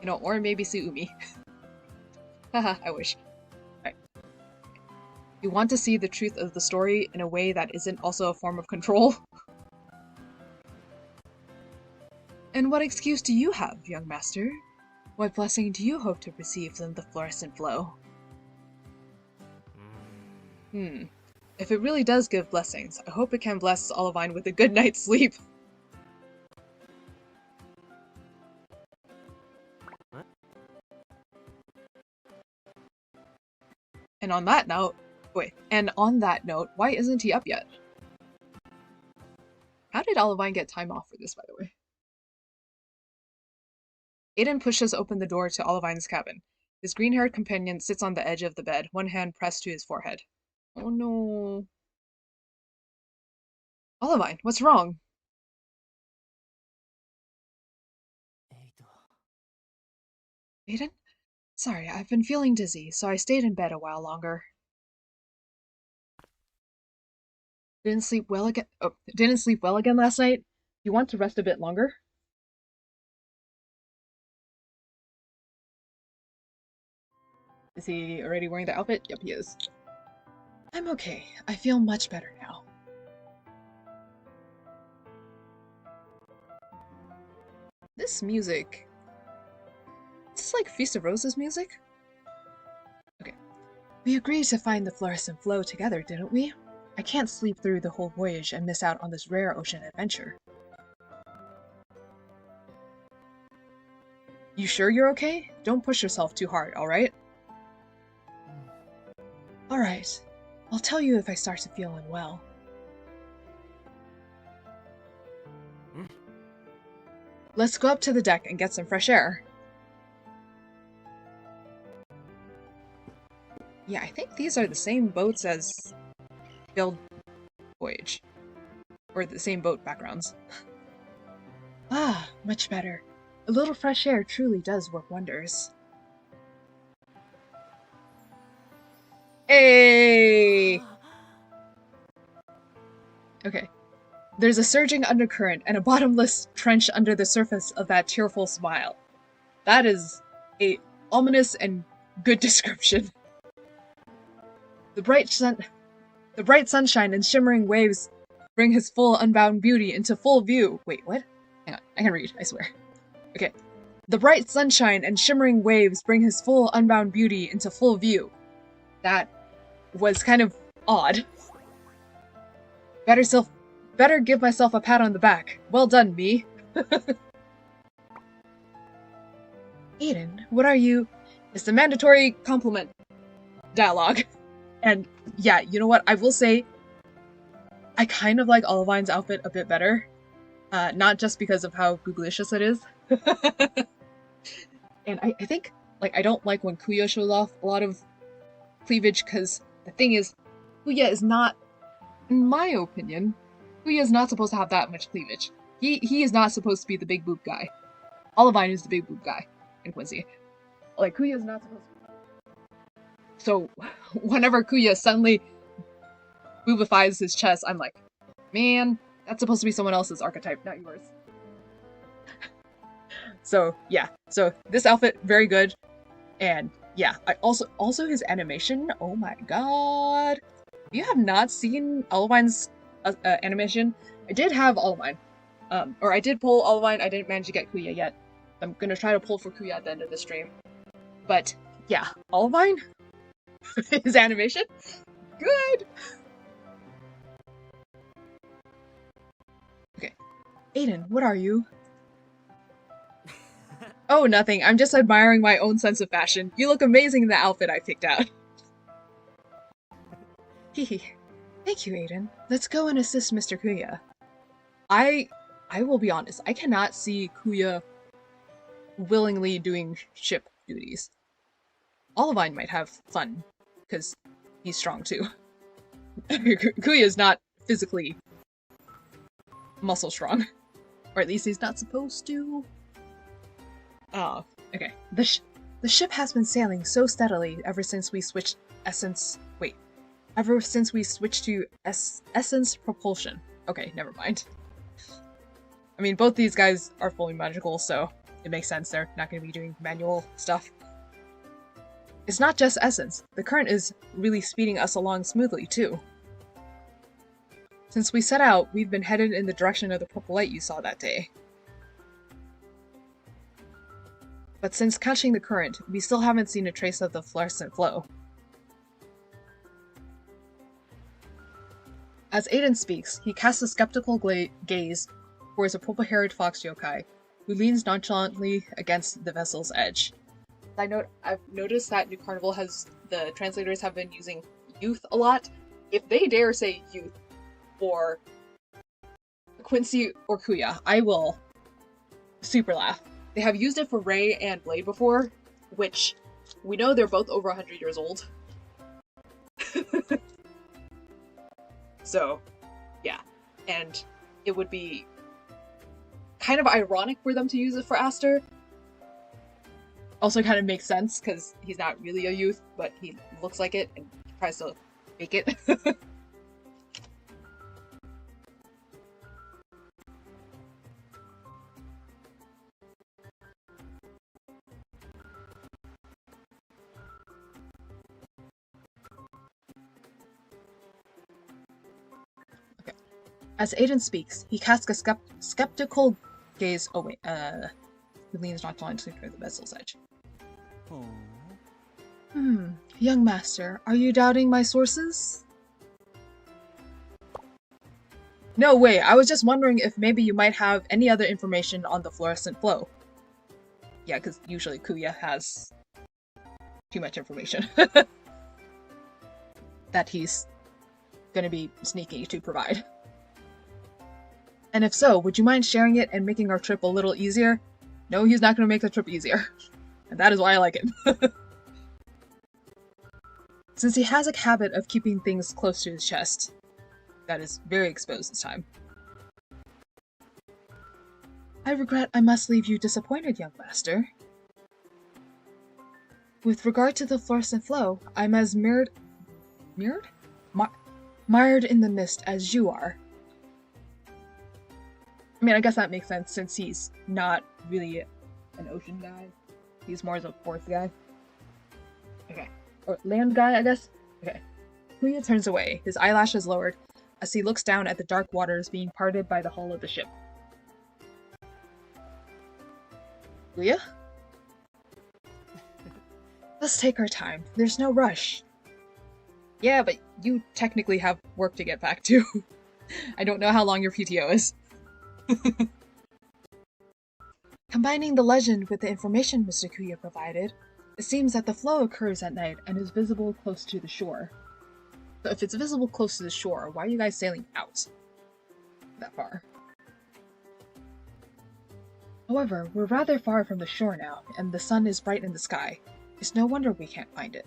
You know, or maybe Suumi. Haha, I wish. Right. You want to see the truth of the story in a way that isn't also a form of control? And what excuse do you have, young master? What blessing do you hope to receive from the fluorescent flow? If it really does give blessings, I hope it can bless Olivine with a good night's sleep. What? And on that note, why isn't he up yet? How did Olivine get time off for this, by the way? Aiden pushes open the door to Olivine's cabin. His green-haired companion sits on the edge of the bed, one hand pressed to his forehead. Oh no. Olivine, what's wrong? Aiden? Sorry, I've been feeling dizzy, so I stayed in bed a while longer. Didn't sleep well again last night? You want to rest a bit longer? Is he already wearing the outfit? Yep, he is. I'm okay. I feel much better now. This music... Is this like Feast of Roses music? Okay. We agreed to find the fluorescent flow together, didn't we? I can't sleep through the whole voyage and miss out on this rare ocean adventure. You sure you're okay? Don't push yourself too hard, alright? Alright. I'll tell you if I start to feel unwell. Let's go up to the deck and get some fresh air. Yeah, I think these are the same boats as Build Voyage. Or the same boat backgrounds. Ah, much better. A little fresh air truly does work wonders. Hey! Okay. There's a surging undercurrent and a bottomless trench under the surface of that tearful smile. That is a ominous and good description. The bright sunshine and shimmering waves bring his full unbound beauty into full view. Wait, what? Hang on, I can read, I swear. Okay. The bright sunshine and shimmering waves bring his full unbound beauty into full view. That was kind of odd. Better give myself a pat on the back. Well done, me. Aiden, what are you? It's the mandatory compliment dialogue. And yeah, you know what? I will say, I kind of like Olivine's outfit a bit better. Not just because of how googlicious it is. And I think, like, I don't like when Kuya shows off a lot of cleavage, because the thing is, Kuya is not, in my opinion, Kuya is not supposed to have that much cleavage. He is not supposed to be the big boob guy. Olivine is the big boob guy in Quincy. Like, Kuya is not supposed to be. So, whenever Kuya suddenly boobifies his chest, I'm like, man, that's supposed to be someone else's archetype, not yours. So, yeah. So, this outfit, very good. And, yeah, I also his animation, oh my god. If you have not seen Olivine's animation, I did have Olivine. Or I did pull Olivine, I didn't manage to get Kuya yet. I'm gonna try to pull for Kuya at the end of the stream. But, yeah, Olivine? His animation? Good! Aiden, what are you? Oh, nothing. I'm just admiring my own sense of fashion. You look amazing in the outfit I picked out. Hehe. Thank you, Aiden. Let's go and assist Mr. Kuya. I will be honest, I cannot see Kuya willingly doing ship duties. Olivine might have fun, because he's strong too. Kuya is not physically muscle strong. Or at least he's not supposed to. Oh, okay. The ship has been sailing so steadily ever since we switched to essence propulsion. Okay, never mind. I mean, both these guys are fully magical, so it makes sense they're not going to be doing manual stuff. It's not just essence. The current is really speeding us along smoothly, too. Since we set out, we've been headed in the direction of the purple light you saw that day. But since catching the current, we still haven't seen a trace of the fluorescent flow. As Aiden speaks, he casts a skeptical gaze towards a purple-haired fox yokai, who leans nonchalantly against the vessel's edge. I've noticed that New Carnival the translators have been using youth a lot. If they dare say youth for Quincy or Kuya, I will super laugh. They have used it for Ray and Blade before, which we know they're both over 100 years old. So, yeah. And it would be kind of ironic for them to use it for Aster. Also kind of makes sense, because he's not really a youth, but he looks like it and tries to make it. As Aiden speaks, he casts a skeptical gaze. Oh wait, he leans nonchalantly toward the vessel's edge. Aww. Young master, are you doubting my sources? No way, I was just wondering if maybe you might have any other information on the fluorescent flow. Yeah, because usually Kuya has too much information that he's gonna be sneaky to provide. And if so, would you mind sharing it and making our trip a little easier? No, he's not going to make the trip easier. And that is why I like him. Since he has a habit of keeping things close to his chest, that is very exposed this time. I regret I must leave you disappointed, young master. With regard to the fluorescent flow, I'm as mired in the mist as you are. I mean, I guess that makes sense since he's not really an ocean guy. He's more of a forest guy. Okay. Or land guy, I guess? Okay. Kuya turns away, his eyelashes lowered, as he looks down at the dark waters being parted by the hull of the ship. Kuya? Let's take our time. There's no rush. Yeah, but you technically have work to get back to. I don't know how long your PTO is. Combining the legend with the information Mr. Kuya provided, it seems that the flow occurs at night and is visible close to the shore. So if it's visible close to the shore, why are you guys sailing out that far? However, we're rather far from the shore now, and the sun is bright in the sky. It's no wonder we can't find it.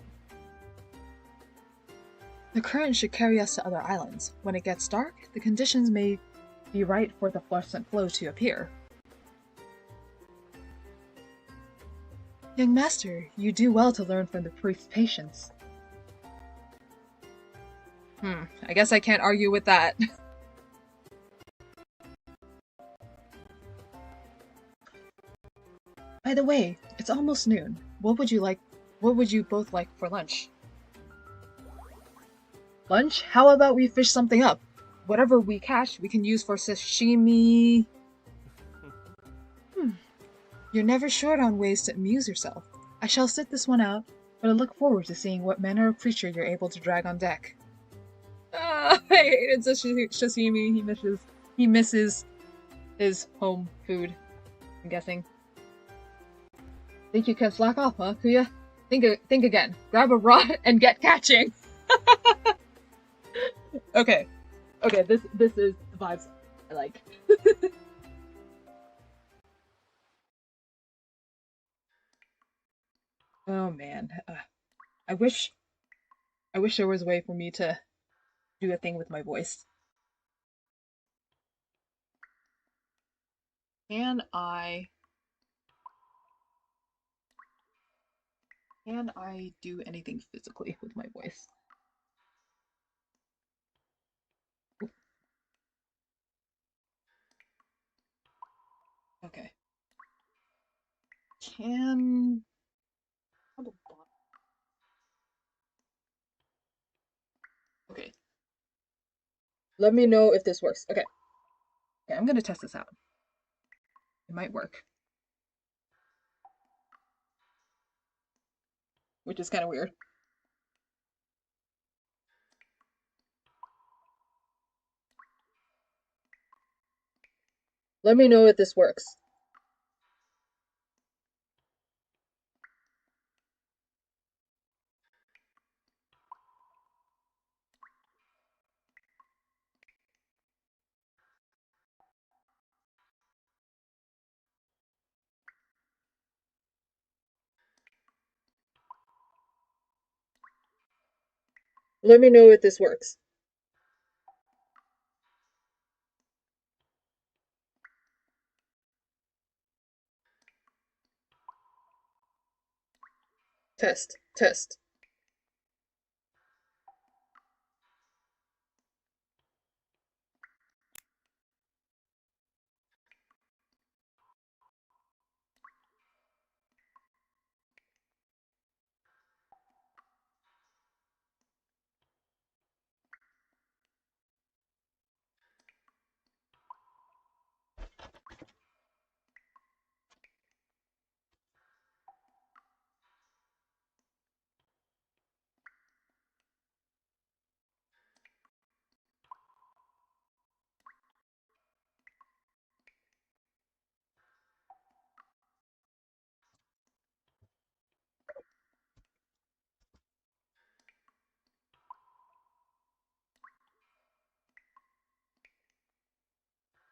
The current should carry us to other islands. When it gets dark, the conditions may be right for the fluorescent flow to appear. Young master, you do well to learn from the priest's patience. I guess I can't argue with that. By the way, it's almost noon. What would you both like for lunch? Lunch? How about we fish something up? Whatever we catch, we can use for sashimi. You're never short on ways to amuse yourself. I shall sit this one out, but I look forward to seeing what manner of creature you're able to drag on deck. I hated sashimi. He misses his home food, I'm guessing. Think you can slack off, huh, Kuya? Think again. Grab a rod and get catching. Okay. Okay, this is the vibes I like. Oh man. I wish there was a way for me to do a thing with my voice. Can I do anything physically with my voice? Okay. Can Okay. Let me know if this works. Okay. Okay, I'm gonna test this out. It might work. Which is kind of weird. Let me know if this works. Let me know if this works. Test, test.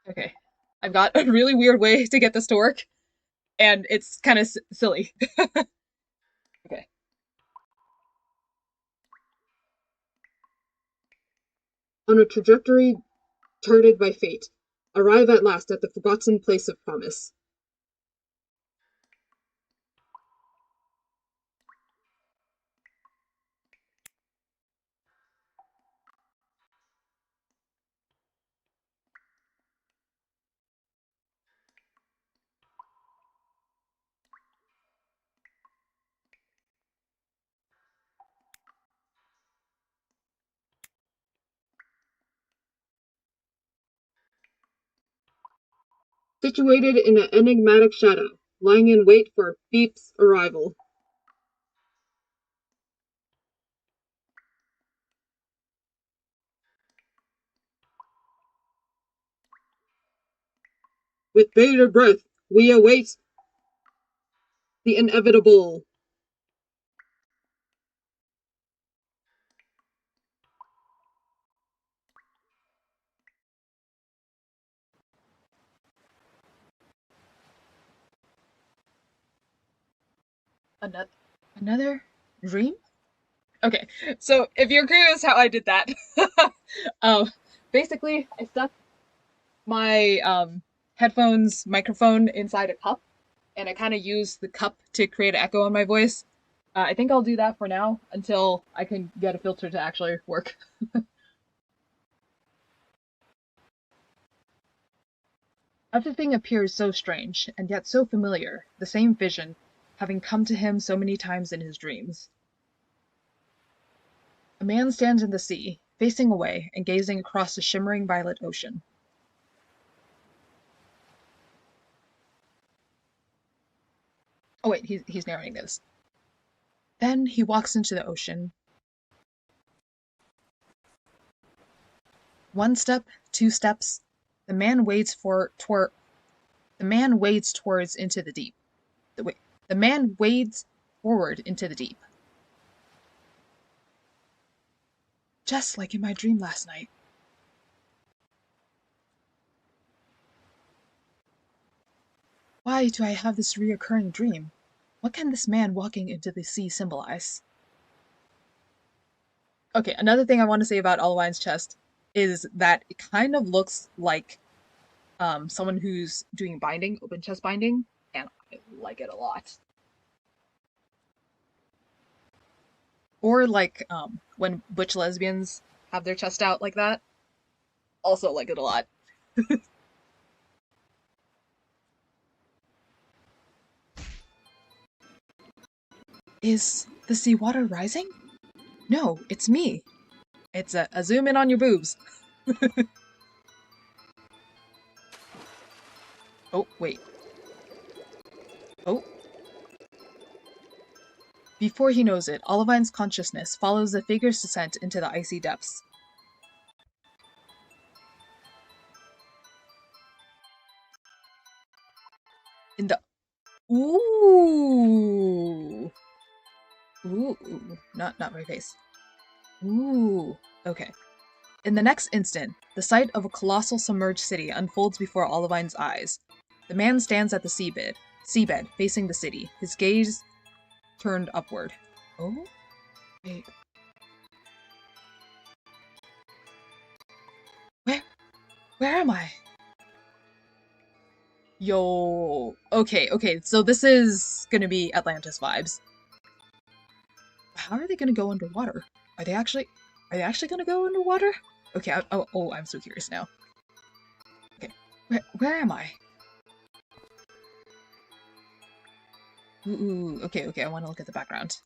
Okay. I've got a really weird way to get this to work, and it's kind of silly. Okay. On a trajectory charted by fate, arrive at last at the forgotten place of promise. Situated in an enigmatic shadow, lying in wait for Beep's arrival. With bated breath, we await the inevitable. Another dream? Okay, so if you're curious how I did that, um, basically I stuck my headphones microphone inside a cup, and I kind of use the cup to create an echo on my voice. I think I'll do that for now until I can get a filter to actually work. Everything appears so strange, and yet so familiar, the same vision, having come to him so many times in his dreams. A man stands in the sea, facing away and gazing across the shimmering violet ocean. Oh wait, he's narrating this. Then he walks into the ocean. One step, two steps, The man wades the man wades towards into the deep. The man wades forward into the deep. Just like in my dream last night. Why do I have this reoccurring dream? What can this man walking into the sea symbolize? Okay, another thing I want to say about Ollivine's chest is that it kind of looks like someone who's doing binding, open chest binding, and I like it a lot. Or like when butch lesbians have their chest out like that. Also like it a lot. Is the seawater rising? No, it's me. It's a zoom in on your boobs. Oh, wait. Oh. Before he knows it, Ollivine's consciousness follows the figure's descent into the icy depths. In the... Ooh! Ooh. Not my face. Ooh. Okay. In the next instant, the sight of a colossal submerged city unfolds before Ollivine's eyes. The man stands at the seabed, facing the city, his gaze turned upward. Oh? Wait. Where am I? Yo. Okay, so this is gonna be Atlantis vibes. How are they gonna go underwater? Are they actually gonna go underwater? Okay, I'm so curious now. Okay, where am I? Ooh, okay, I want to look at the background.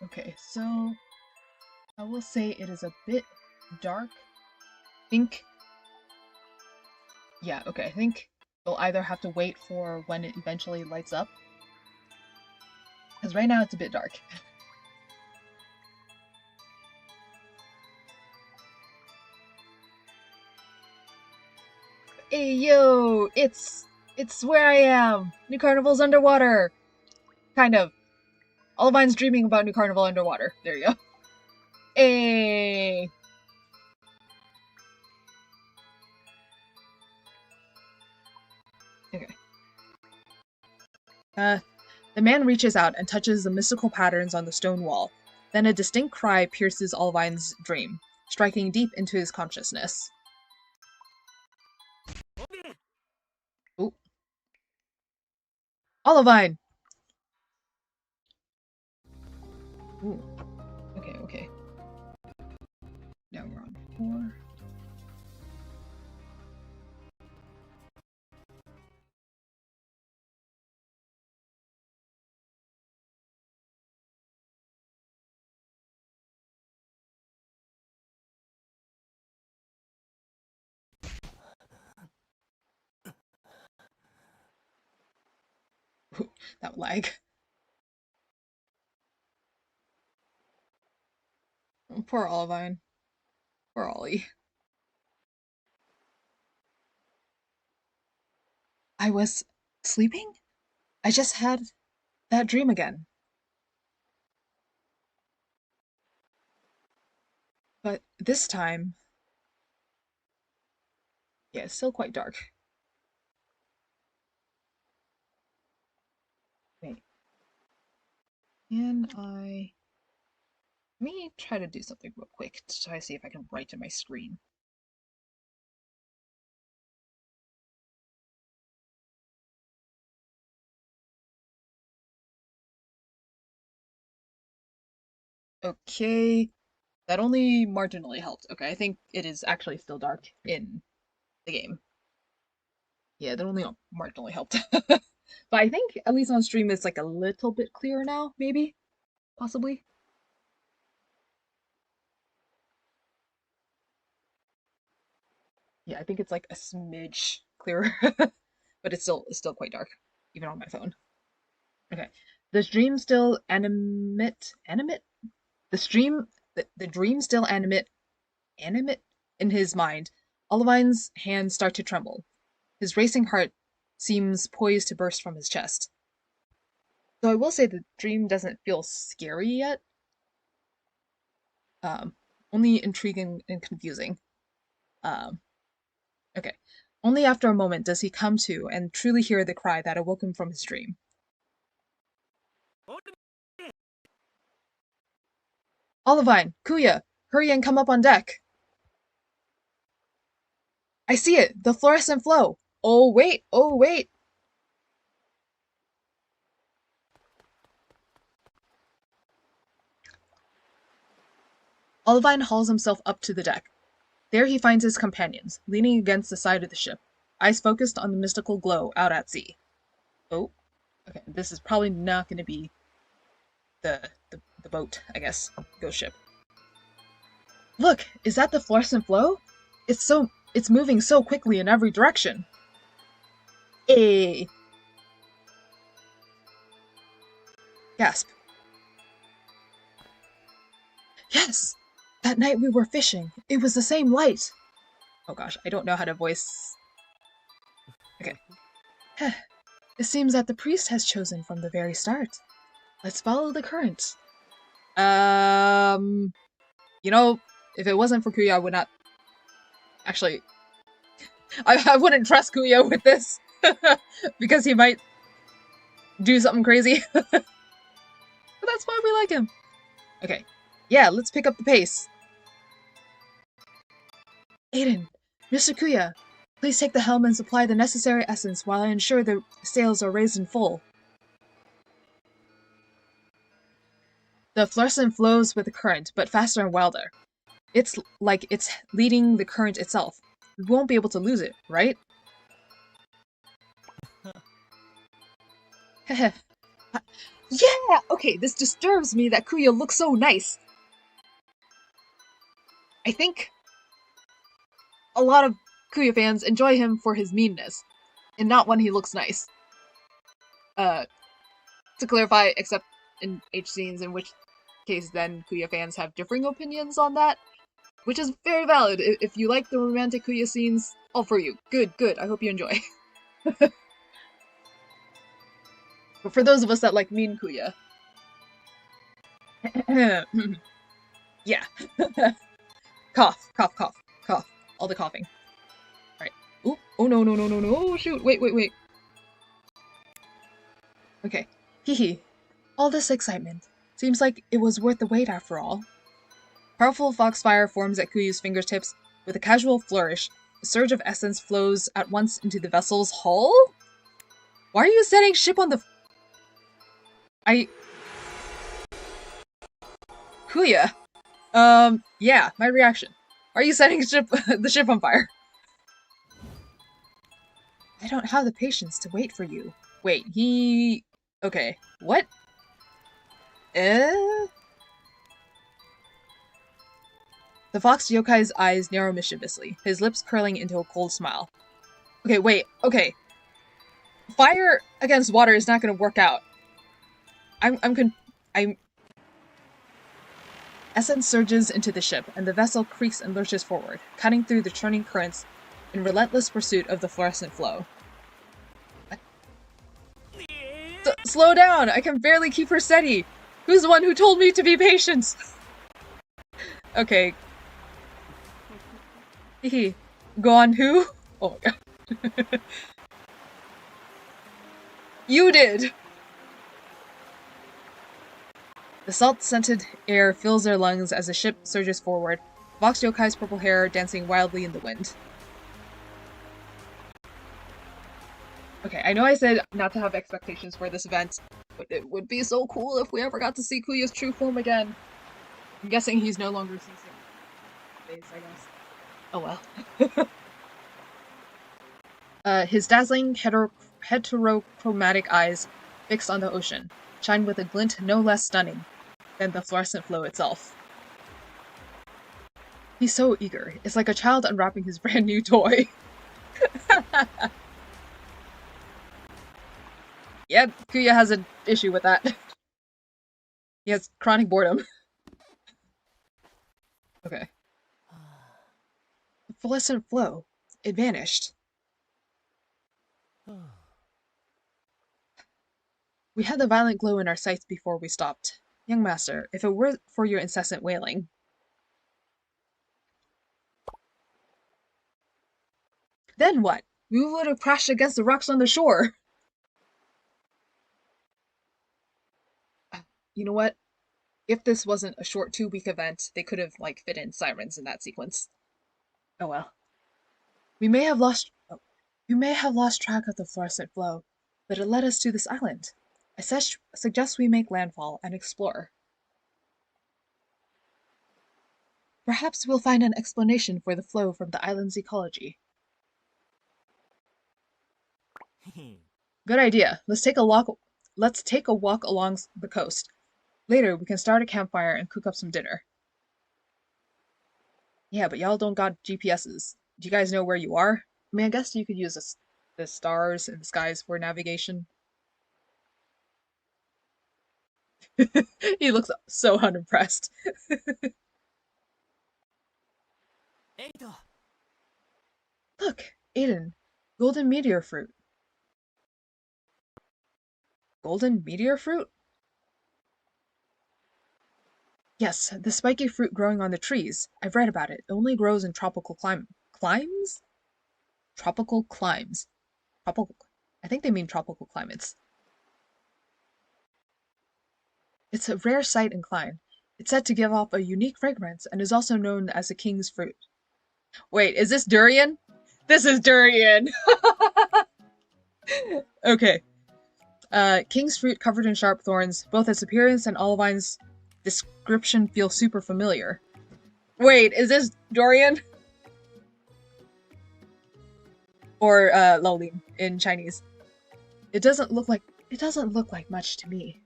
Okay, so I will say it is a bit dark. I think we'll either have to wait for when it eventually lights up. Because right now it's a bit dark. Hey yo, it's where I am. New Carnival's underwater. Kind of. Ollivine's dreaming about New Carnival underwater. There you go. Hey. Okay. The man reaches out and touches the mystical patterns on the stone wall. Then a distinct cry pierces Ollivine's dream, striking deep into his consciousness. Ooh. Olivine! Ooh. Okay. Now we're on 4. Ooh, that lag. Oh, poor Olivine. Poor Ollie. I was sleeping? I just had that dream again. But this time, yeah, it's still quite dark. Wait. Let me try to do something real quick to try to see if I can write to my screen. Okay, that only marginally helped. Okay, I think it is actually still dark in the game. Yeah, that only marginally helped. But I think at least on stream it's like a little bit clearer now, maybe? Possibly? Yeah, I think it's like a smidge clearer. but it's still quite dark, even on my phone. Okay. The dream still animate? The dream still animate in his mind. Olivine's hands start to tremble. His racing heart seems poised to burst from his chest. So I will say the dream doesn't feel scary yet. Only intriguing and confusing. Okay. Only after a moment does he come to and truly hear the cry that awoke him from his dream. Olivine, Kuya, hurry and come up on deck. I see it, the fluorescent flow. Oh wait, oh wait. Olivine hauls himself up to the deck. There he finds his companions, leaning against the side of the ship, eyes focused on the mystical glow out at sea. Oh, okay, this is probably not going to be the boat, I guess, ghost ship. Look, is that the fluorescent flow? It's moving so quickly in every direction. Gasp. Yes! That night we were fishing, it was the same light! Oh gosh, I don't know how to voice... Okay. It seems that the priest has chosen from the very start. Let's follow the current. You know, if it wasn't for Kuya, I would not... Actually, I wouldn't trust Kuya with this. Because he might do something crazy. But that's why we like him. Okay. Yeah, let's pick up the pace. Aiden, Mr. Kuya, please take the helm and supply the necessary essence while I ensure the sails are raised in full. The fluorescent flows with the current, but faster and wilder. It's like it's leading the current itself. We won't be able to lose it, right? Yeah! Okay, this disturbs me that Kuya looks so nice. I think a lot of Kuya fans enjoy him for his meanness, and not when he looks nice. To clarify, except in H scenes, in which case then Kuya fans have differing opinions on that, which is very valid. If you like the romantic Kuya scenes, all for you. Good, I hope you enjoy. But for those of us that like mean Kuya... yeah. Cough. All the coughing. Alright. Ooh. Oh, no. Oh, shoot. Wait. Okay. Hehe. All this excitement. Seems like it was worth the wait after all. Powerful foxfire forms at Kuya's fingertips. With a casual flourish, a surge of essence flows at once into the vessel's hull? Why are you setting ship on the... Kuya. Yeah, my reaction. Why are you setting the ship on fire? I don't have the patience to wait for you. Wait, okay, what? The fox yokai's eyes narrow mischievously, his lips curling into a cold smile. Okay, wait, okay. Fire against water is not gonna work out. Essence surges into the ship, and the vessel creaks and lurches forward, cutting through the churning currents in relentless pursuit of the fluorescent flow. Slow down! I can barely keep her steady! Who's the one who told me to be patient? Okay. Hehe. Go on who? Oh my god. You did! The salt-scented air fills their lungs as the ship surges forward, Vox Yokai's purple hair dancing wildly in the wind. Okay, I know I said not to have expectations for this event, but it would be so cool if we ever got to see Kuya's true form again. I'm guessing he's no longer ceasing days, I guess. Oh well. His dazzling heterochromatic eyes, fixed on the ocean, shine with a glint no less stunning than the fluorescent flow itself. He's so eager. It's like a child unwrapping his brand new toy. Yep, Kuya has an issue with that. He has chronic boredom. Okay. The fluorescent flow. It vanished. We had the violent glow in our sights before we stopped. Young master, if it were for your incessant wailing. Then what? We would have crashed against the rocks on the shore. You know what? If this wasn't a short 2-week event, they could have, like, fit in sirens in that sequence. Oh well. We may have lost track of the fluorescent flow, but it led us to this island. I suggest we make landfall and explore. Perhaps we'll find an explanation for the flow from the island's ecology. Good idea. Let's take a walk along the coast. Later, we can start a campfire and cook up some dinner. Yeah, but y'all don't got GPSs. Do you guys know where you are? I mean, I guess you could use the stars in the skies for navigation. He looks so unimpressed. Look, Aiden. Golden meteor fruit. Golden meteor fruit? Yes, the spiky fruit growing on the trees. I've read about it. It only grows in tropical climes? Tropical climes. I think they mean tropical climates. It's a rare sight in Klein. It's said to give off a unique fragrance and is also known as the king's fruit. Wait, is this durian? This is durian! Okay. King's fruit covered in sharp thorns. Both its appearance and Olivine's description feel super familiar. Wait, is this durian? Or Laolin in Chinese. It doesn't look like much to me.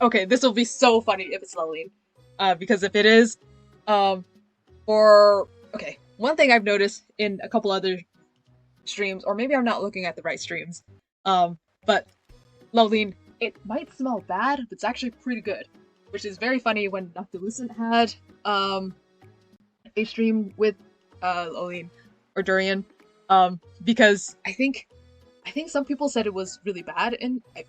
Okay, this will be so funny if it's Laolin. Because if it is, one thing I've noticed in a couple other streams, or maybe I'm not looking at the right streams, but Laolin, it might smell bad, but it's actually pretty good. Which is very funny when Noctilucent had a stream with Laolin or Durian. Because I think some people said it was really bad, and I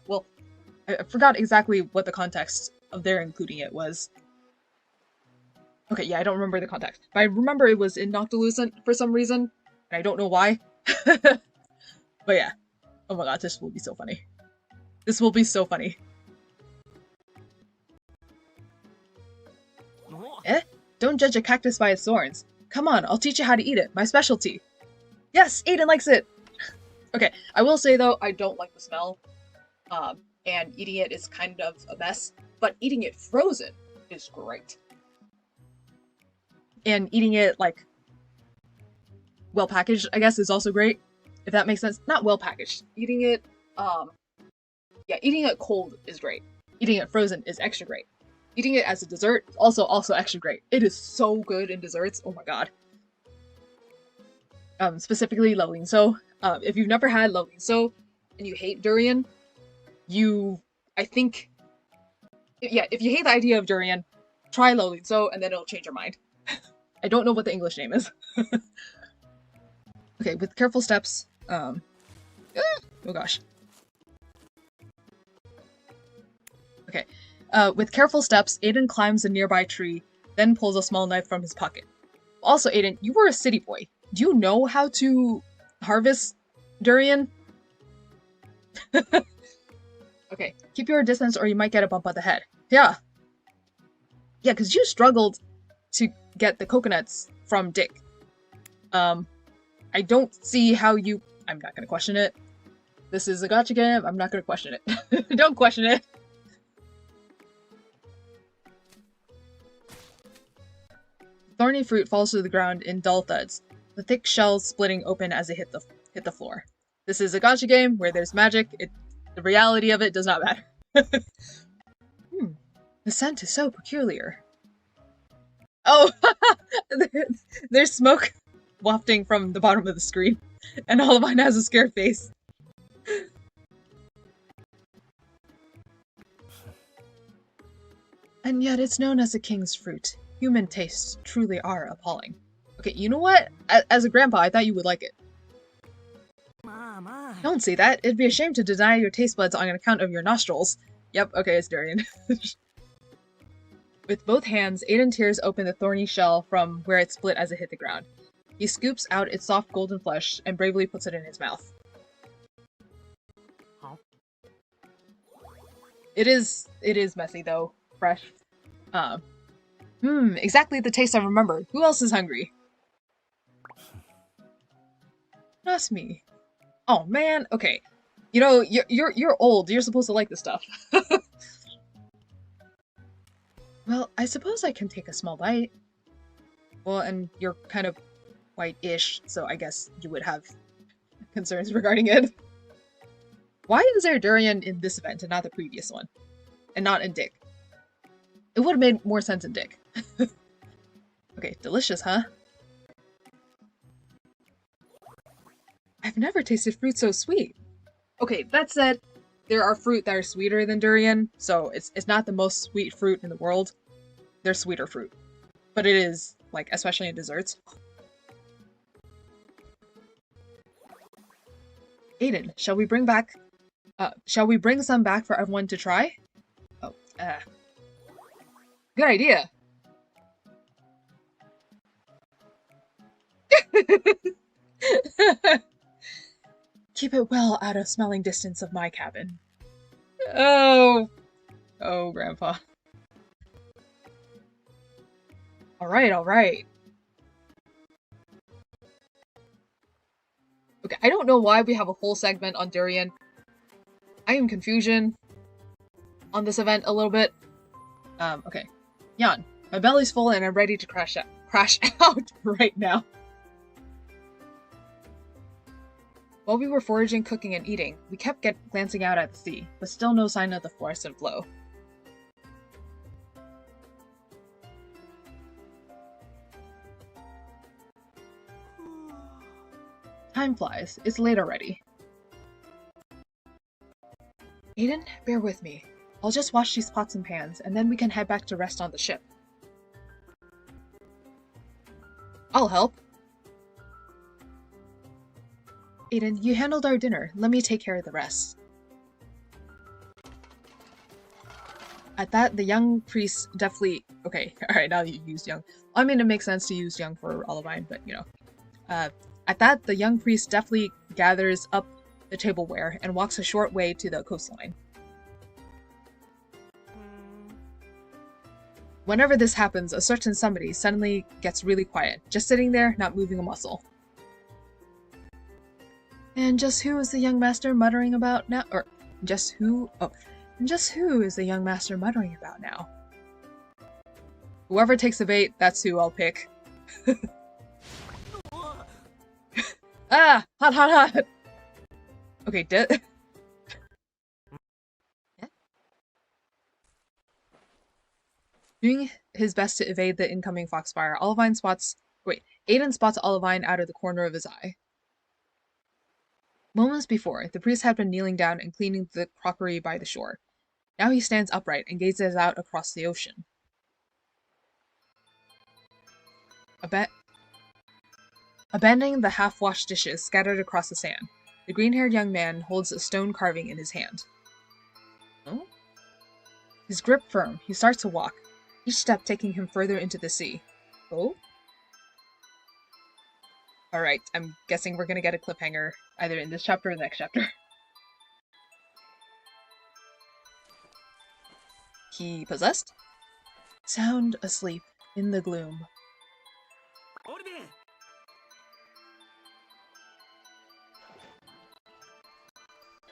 forgot exactly what the context of their including it was. Okay, yeah, I don't remember the context, but I remember it was in Noctilucent for some reason, and I don't know why. But yeah, oh my god, this will be so funny. This will be so funny. Eh? Don't judge a cactus by its thorns. Come on, I'll teach you how to eat it. My specialty. Yes, Aiden likes it! Okay, I will say though, I don't like the smell. And eating it is kind of a mess. But eating it frozen is great. And eating it, like, well packaged, I guess, is also great. If that makes sense. Not well packaged. Eating it, eating it cold is great. Eating it frozen is extra great. Eating it as a dessert is also extra great. It is so good in desserts. Oh my god. Specifically Laolin. So, if you've never had Laolin so and you hate durian, if you hate the idea of durian, try Laolin so and then it'll change your mind. I don't know what the English name is. Okay, with careful steps, oh gosh. Okay. With careful steps, Aiden climbs a nearby tree, then pulls a small knife from his pocket. Also, Aiden, you were a city boy. Do you know how to harvest durian? Okay, keep your distance or you might get a bump on the head. Yeah. Yeah, because you struggled to get the coconuts from Dick. I don't see how you... I'm not gonna question it. This is a gacha game, I'm not gonna question it. Don't question it. Thorny fruit falls to the ground in dull thuds, the thick shells splitting open as they hit the floor. This is a gacha game where there's magic. The reality of it does not matter. The scent is so peculiar. Oh! There's smoke wafting from the bottom of the screen, and Olivine has a scared face. And yet it's known as a king's fruit. Human tastes truly are appalling. Okay, you know what? As a grandpa, I thought you would like it. Ma. Don't say that. It'd be a shame to deny your taste buds on account of your nostrils. Yep, okay, it's durian. With both hands, Aiden tears open the thorny shell from where it split as it hit the ground. He scoops out its soft golden flesh and bravely puts it in his mouth. Huh? It is messy though. Fresh. Exactly the taste I remembered. Who else is hungry? Not me. Oh man, okay. You know, you're old. You're supposed to like this stuff. Well, I suppose I can take a small bite. Well, and you're kind of white-ish, so I guess you would have concerns regarding it. Why is there durian in this event and not the previous one? And not in Dick? It would have made more sense in Dick. Okay, delicious, huh? I've never tasted fruit so sweet. Okay, that said, there are fruit that are sweeter than durian, so it's not the most sweet fruit in the world. They're sweeter fruit. But it is, like, especially in desserts. Aiden, shall we bring some back for everyone to try? Oh, good idea. Keep it well out of smelling distance of my cabin. Oh, Grandpa. All right. Okay, I don't know why we have a whole segment on durian. I am confusion on this event a little bit. Okay. Jan, my belly's full and I'm ready to crash out right now. While we were foraging, cooking, and eating, we kept glancing out at the sea, but still no sign of the fluorescent flow. Time flies. It's late already. Aiden, bear with me. I'll just wash these pots and pans, and then we can head back to rest on the ship. I'll help. Aiden, you handled our dinner. Let me take care of the rest. At that, the young priest deftly... Okay, alright, now you used young. I mean, it makes sense to use young for Olivine, but, you know. At that, the young priest deftly gathers up the tableware and walks a short way to the coastline. Whenever this happens, a certain somebody suddenly gets really quiet, just sitting there, not moving a muscle. And just who is the young master muttering about now? Or, just who? Oh, and just who is the young master muttering about now? Whoever takes the bait, that's who I'll pick. Ah! Hot! Okay, Doing his best to evade the incoming foxfire, Aiden spots Olivine out of the corner of his eye. Moments before, the priest had been kneeling down and cleaning the crockery by the shore. Now he stands upright and gazes out across the ocean. Abandoning the half-washed dishes scattered across the sand, the green-haired young man holds a stone carving in his hand. Oh? His grip firm, he starts to walk, each step taking him further into the sea. Oh? Alright, I'm guessing we're gonna get a cliffhanger either in this chapter or the next chapter. He possessed? Sound asleep in the gloom.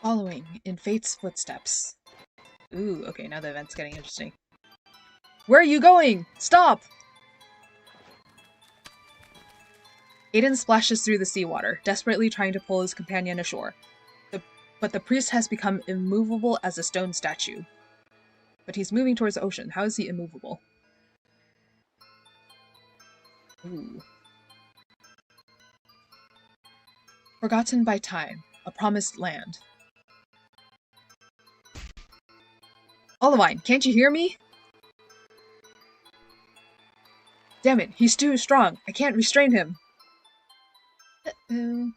Following in fate's footsteps. Ooh, okay, now the event's getting interesting. Where are you going? Stop! Aiden splashes through the seawater, desperately trying to pull his companion ashore. But the priest has become immovable as a stone statue. But he's moving towards the ocean. How is he immovable? Ooh. Forgotten by time. A promised land. Olivine, can't you hear me? Damn it, he's too strong. I can't restrain him. Uh-oh.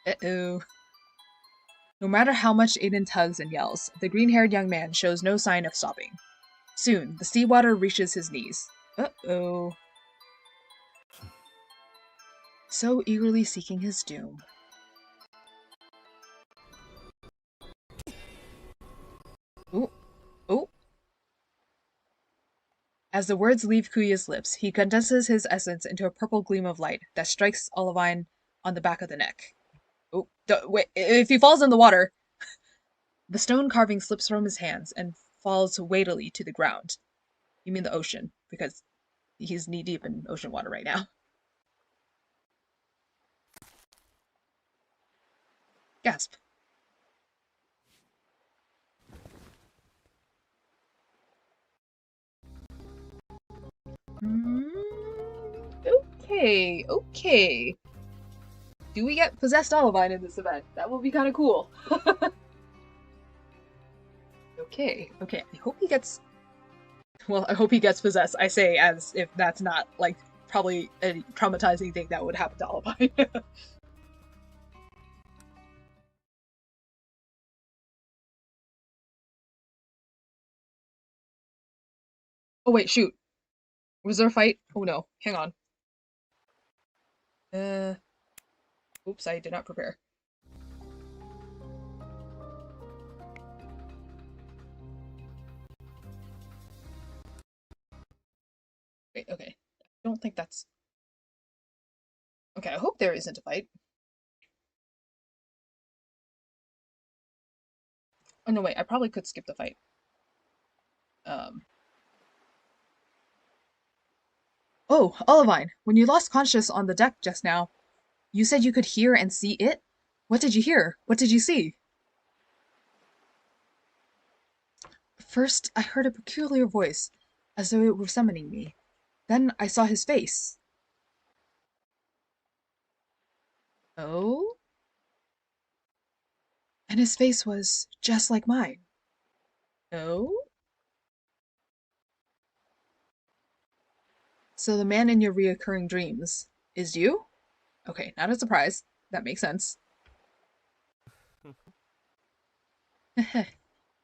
Uh-oh. No matter how much Aiden tugs and yells, the green-haired young man shows no sign of stopping. Soon, the seawater reaches his knees. Uh-oh. So eagerly seeking his doom. Ooh. Ooh. As the words leave Kuya's lips, he condenses his essence into a purple gleam of light that strikes Olivine on the back of the neck. Oh, wait, if he falls in the water... The stone carving slips from his hands and falls weightily to the ground. You mean the ocean, because he's knee-deep in ocean water right now. Gasp. Okay, okay. Do we get possessed Olivine in this event? That will be kind of cool. Okay, okay. I hope he gets... Well, I hope he gets possessed. I say as if that's not, like, probably a traumatizing thing that would happen to Olivine. Oh wait, shoot. Was there a fight? Oh no, hang on. Oops, I did not prepare. Wait, okay. I don't think that's... Okay, I hope there isn't a fight. Oh no, wait, I probably could skip the fight. Oh, Olivine, when you lost conscious on the deck just now, you said you could hear and see it? What did you hear? What did you see? First, I heard a peculiar voice, as though it were summoning me. Then I saw his face. Oh? And his face was just like mine. Oh? So the man in your reoccurring dreams is you? Okay, not a surprise. That makes sense.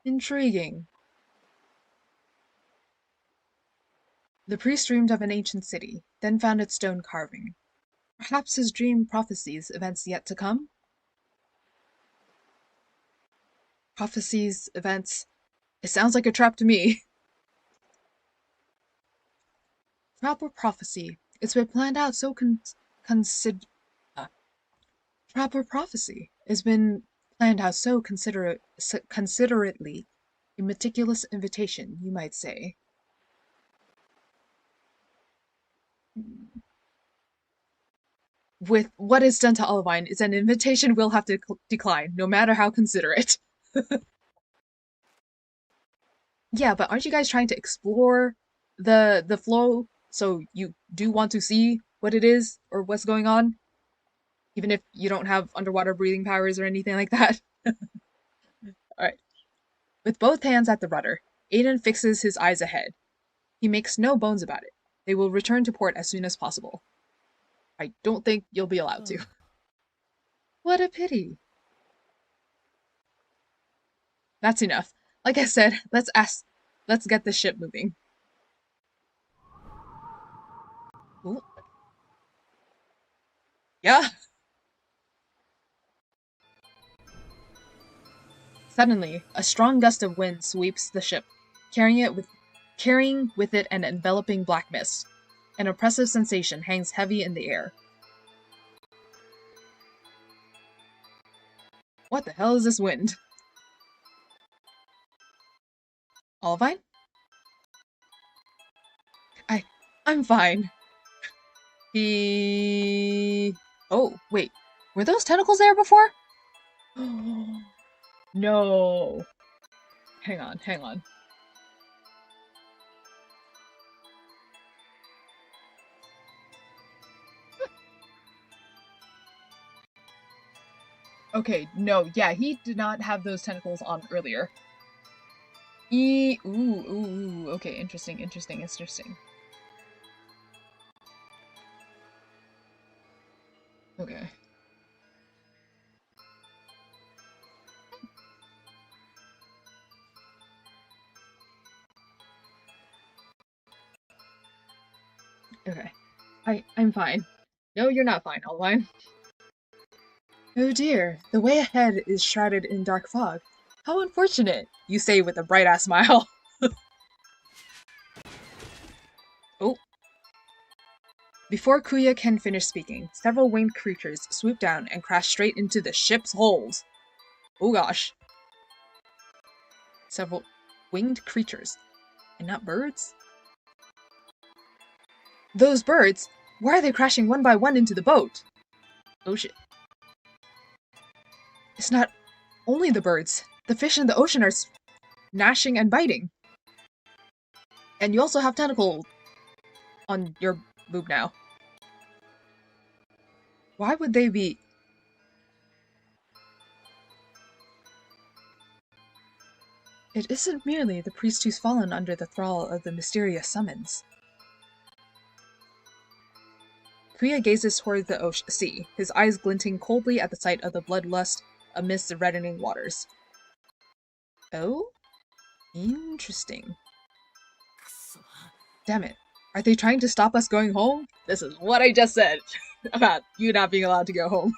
Intriguing. The priest dreamed of an ancient city, then found its stone carving. Perhaps his dream prophesies events yet to come? Prophecies, events... It sounds like a trap to me. Trap or prophecy? It's been planned out so Trap or prophecy? It's been planned out so considerately. A meticulous invitation, you might say. With what is done to Olivine is an invitation we'll have to decline, no matter how considerate. Yeah, but aren't you guys trying to explore the flow? So you do want to see what it is or what's going on? Even if you don't have underwater breathing powers or anything like that? Alright. With both hands at the rudder, Aiden fixes his eyes ahead. He makes no bones about it. They will return to port as soon as possible. I don't think you'll be allowed to. What a pity. That's enough. Like I said, let's get the ship moving. Ooh. Yeah. Suddenly, a strong gust of wind sweeps the ship, carrying with it an enveloping black mist. An oppressive sensation hangs heavy in the air. What the hell is this wind? Olivine? I'm fine. Oh, wait. Were those tentacles there before? No. Hang on. Okay, no, yeah, he did not have those tentacles on earlier. Ooh, okay, interesting. Okay. I'm fine. No, you're not fine, Alvine. Oh dear, the way ahead is shrouded in dark fog. How unfortunate, you say with a bright-ass smile. Oh. Before Kuya can finish speaking, several winged creatures swoop down and crash straight into the ship's holds. Oh gosh. Several winged creatures. And not birds? Those birds? Why are they crashing one by one into the boat? Oh shit. It's not only the birds. The fish in the ocean are gnashing and biting. And you also have tentacles on your boob now. Why would they be... It isn't merely the priest who's fallen under the thrall of the mysterious summons. Kuya gazes toward the sea, his eyes glinting coldly at the sight of the bloodlust amidst the reddening waters. Oh? Interesting. Damn it. Are they trying to stop us going home? This is what I just said about you not being allowed to go home.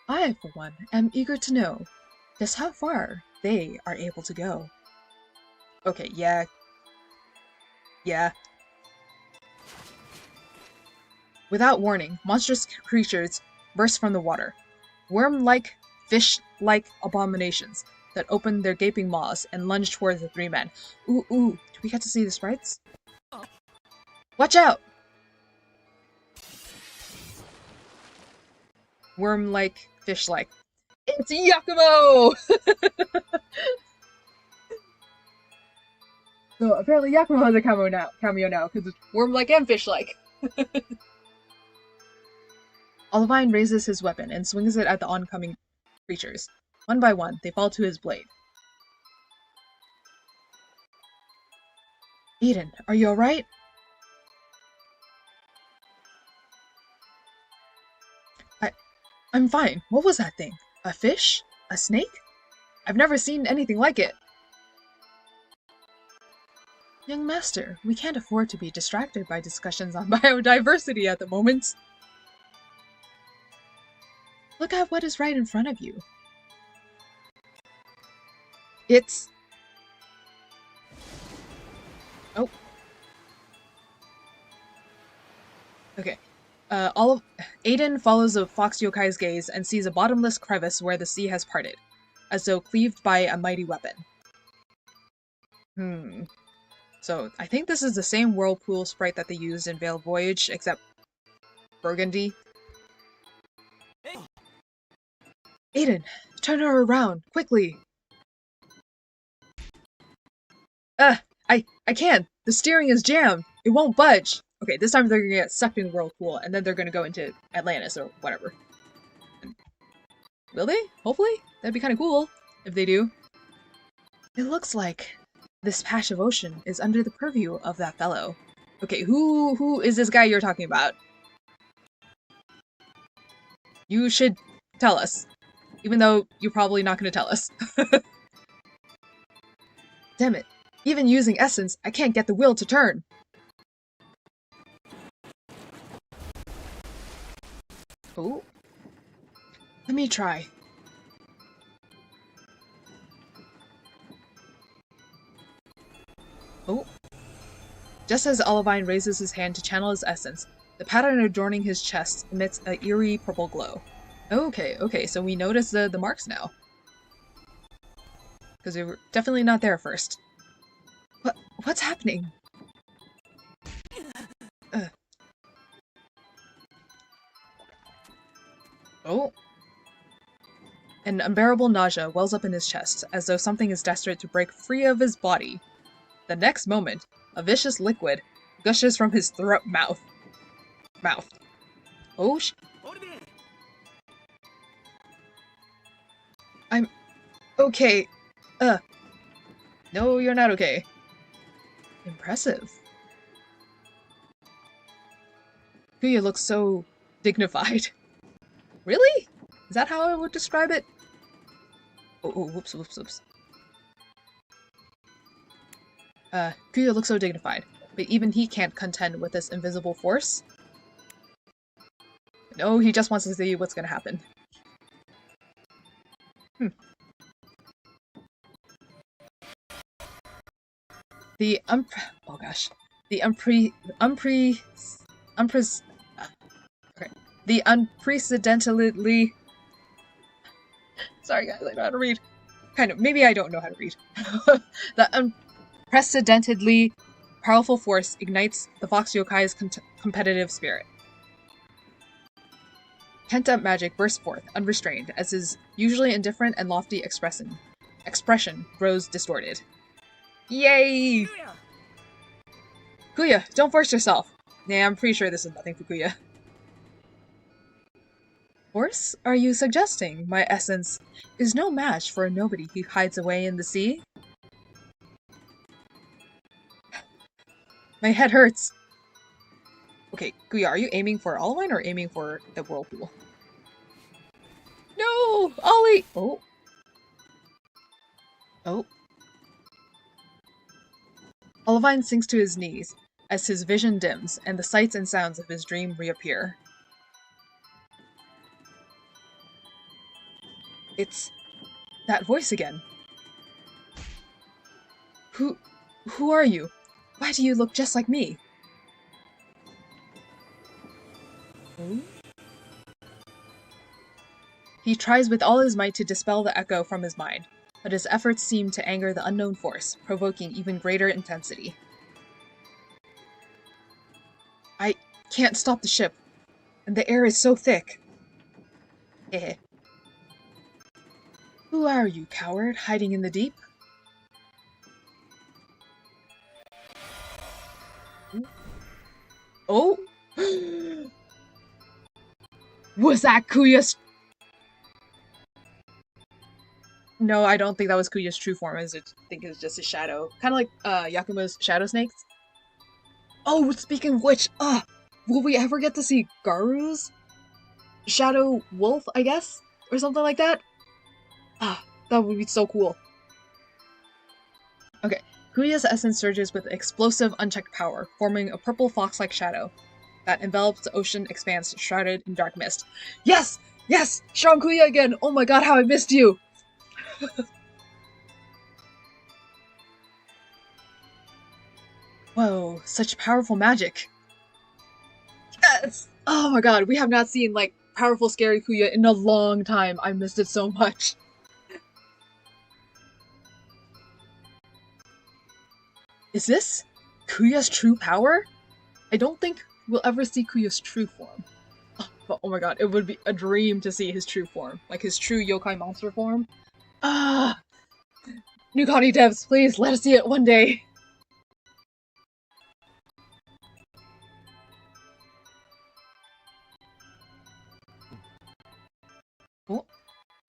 I, for one, am eager to know just how far they are able to go. Okay, yeah. Yeah. Without warning, monstrous creatures burst from the water. Worm-like, fish-like abominations that opened their gaping maws and lunged towards the three men. Ooh, do we get to see the sprites? Watch out! Worm-like, fish-like. It's Yakumo! So apparently Yakumo has a cameo now, because it's worm-like and fish-like. Olivine raises his weapon and swings it at the oncoming creatures. One by one, they fall to his blade. Eden, are you alright? I'm fine. What was that thing? A fish? A snake? I've never seen anything like it. Young master, we can't afford to be distracted by discussions on biodiversity at the moment. Look at what is right in front of you. It's... Oh. Okay. Aiden follows the fox yokai's gaze and sees a bottomless crevice where the sea has parted, as though cleaved by a mighty weapon. So, I think this is the same whirlpool sprite that they used in Veiled Voyage, except burgundy. Aiden, turn her around, quickly! I can't! The steering is jammed! It won't budge! Okay, this time they're gonna get sucked in the whirlpool, and then they're gonna go into Atlantis or whatever. Will they? Hopefully? That'd be kinda cool, if they do. It looks like this patch of ocean is under the purview of that fellow. Okay, who is this guy you're talking about? You should tell us. Even though you're probably not gonna tell us. Damn it. Even using essence, I can't get the wheel to turn. Oh. Let me try. Oh. Just as Olivine raises his hand to channel his essence, the pattern adorning his chest emits an eerie purple glow. Okay, so we notice the marks now. Because they were definitely not there first. What's happening? Oh. An unbearable nausea wells up in his chest, as though something is desperate to break free of his body. The next moment, a vicious liquid gushes from his mouth. Oh I'm okay. No, you're not okay. Impressive. Kuya looks so dignified. Really? Is that how I would describe it? Oh, whoops. Kuya looks so dignified. but even he can't contend with this invisible force. No, he just wants to see what's gonna happen. The unprecedentedly. Sorry guys, I know how to read. Kind of, maybe I don't know how to read. The unprecedentedly powerful force ignites the Fox Yokai's competitive spirit. Pent-up magic bursts forth, unrestrained, as his usually indifferent and lofty expression grows distorted. Yay! Kuya! Kuya, don't force yourself. Nah, I'm pretty sure this is nothing for Kuya. Force? Are you suggesting my essence is no match for a nobody who hides away in the sea? My head hurts. Okay, Kuya, are you aiming for Olivine or aiming for the whirlpool? No! Ollie! Oh. Oh. Olivine sinks to his knees as his vision dims and the sights and sounds of his dream reappear. It's that voice again. Who are you? Why do you look just like me? Hmm? He tries with all his might to dispel the echo from his mind, but his efforts seem to anger the unknown force, provoking even greater intensity. I can't stop the ship, and the air is so thick. Eh. Who are you, coward, hiding in the deep? Oh! Was that Kuya's? No, I don't think that was Kuya's true form. I think it was just his shadow. Kind of like Yakumo's shadow snakes. Oh, speaking of which, will we ever get to see Garu's shadow wolf, I guess? Or something like that? That would be so cool. Okay, Kuya's essence surges with explosive, unchecked power, forming a purple fox-like shadow that envelops the ocean expanse shrouded in dark mist. Yes! Yes! Strong Kuya again! Oh my god, how I missed you! Whoa, such powerful magic. Yes! Oh my god, we have not seen, like, powerful, scary Kuya in a long time. I missed it so much. Is this Kuya's true power? I don't think we'll ever see Kuya's true form. But oh my god, it would be a dream to see his true form. Like his true yokai monster form. New Connie devs, please let us see it one day. Oh.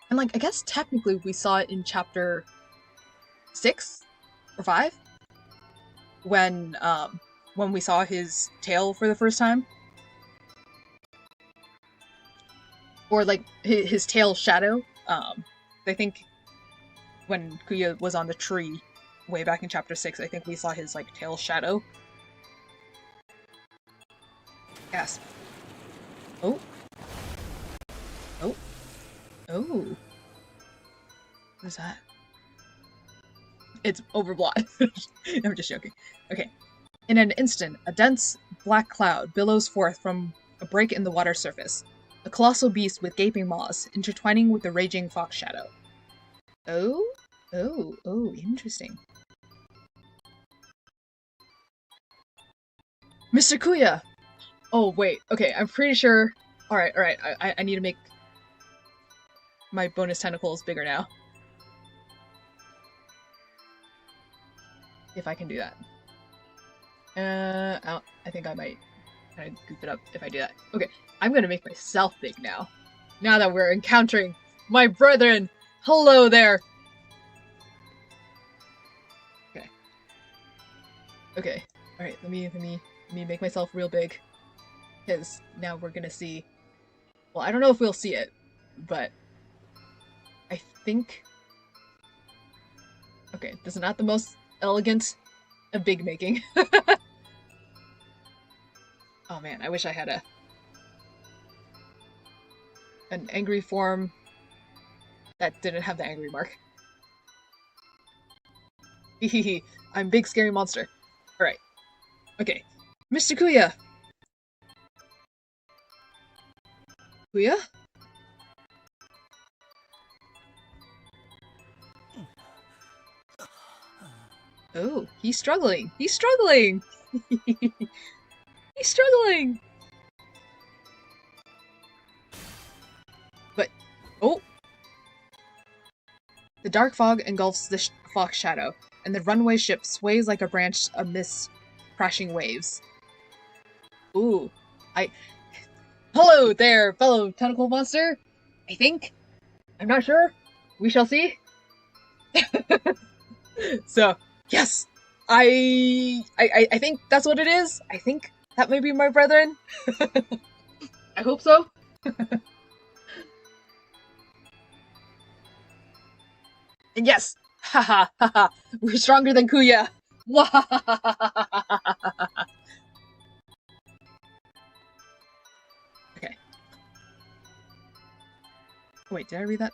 And like, I guess technically we saw it in chapter 6 or 5 when we saw his tail for the first time. Or like his tail shadow. I think when Kuya was on the tree way back in chapter 6, I think we saw his like tail shadow. Yes. Oh. Oh. Oh. What is that? It's overblown. I'm just joking. Okay. In an instant, a dense black cloud billows forth from a break in the water surface. A colossal beast with gaping maws, intertwining with the raging fox shadow. Oh? Oh, interesting. Mr. Kuya! Oh, wait. Okay, I'm pretty sure... Alright. I need to make my bonus tentacles bigger now. If I can do that. I think I might kind of goof it up if I do that. Okay, I'm gonna make myself big now. Now that we're encountering my brethren! Hello there! Okay. Alright, let me make myself real big. Because now we're gonna see... Well, I don't know if we'll see it, but... I think... Okay, this is not the most elegant of big making. Oh man, I wish I had an angry form that didn't have the angry mark. Hehehe, I'm big scary monster. Alright. Okay. Mr. Kuya! Kuya? Oh, he's struggling! He's struggling! He's struggling! But, oh! The dark fog engulfs the fox shadow, and the runaway ship sways like a branch amidst crashing waves. Ooh, Hello there, fellow tentacle monster! I think? I'm not sure. We shall see. So, yes! I think that's what it is. I think that may be my brethren. I hope so. And yes! Haha, haha, we're stronger than Kuya! Okay. Wait, did I read that?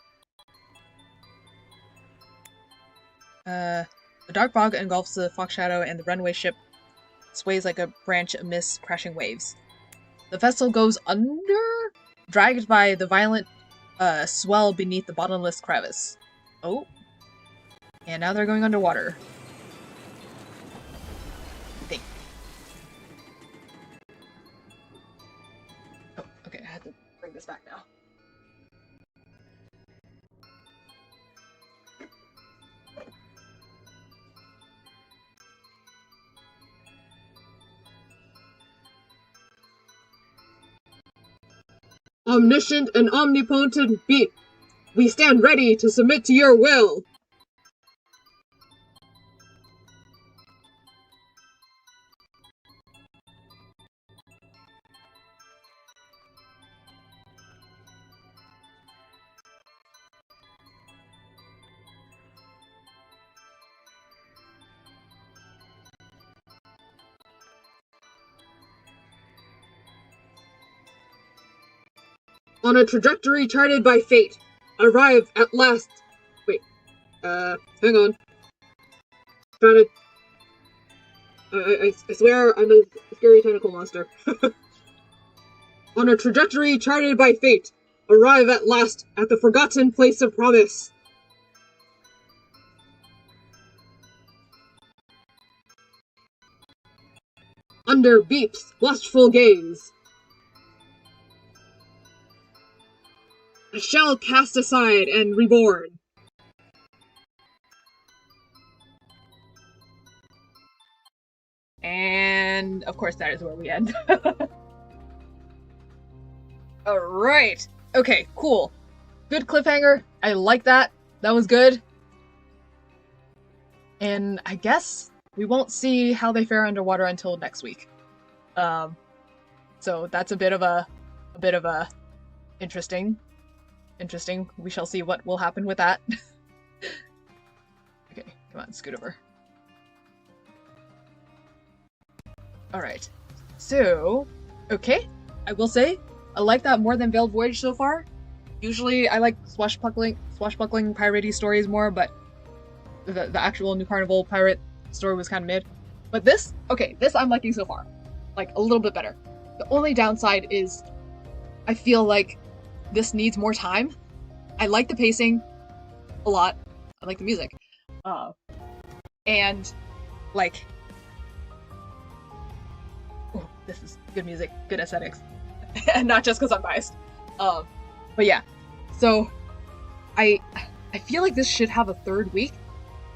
The dark fog engulfs the fox shadow and the runaway ship sways like a branch amidst crashing waves. The vessel goes under, dragged by the violent swell beneath the bottomless crevice. Oh. And now they're going underwater. I think. Oh, okay, I have to bring this back now. Omniscient and omnipotent Beep, we stand ready to submit to your will. On a trajectory charted by fate, arrive at last. Wait, hang on. Trying to. I swear I'm a scary tentacle monster. On a trajectory charted by fate, arrive at last at the forgotten place of promise. Under Beep's watchful gaze. A shell cast aside and reborn. And of course that is where we end. Alright. Okay, cool. Good cliffhanger. I like that. That was good. And I guess we won't see how they fare underwater until next week. So that's a bit of a interesting. We shall see what will happen with that. Okay, come on, scoot over. Alright. So, okay. I will say, I like that more than Veiled Voyage so far. Usually I like swashbuckling piratey stories more, but the actual New Carnival pirate story was kind of mid. But this I'm liking so far. Like, a little bit better. The only downside is I feel like this needs more time. I like the pacing a lot. I like the music. And, like... Oh, this is good music, good aesthetics. And not just because I'm biased. But yeah. So, I feel like this should have a third week,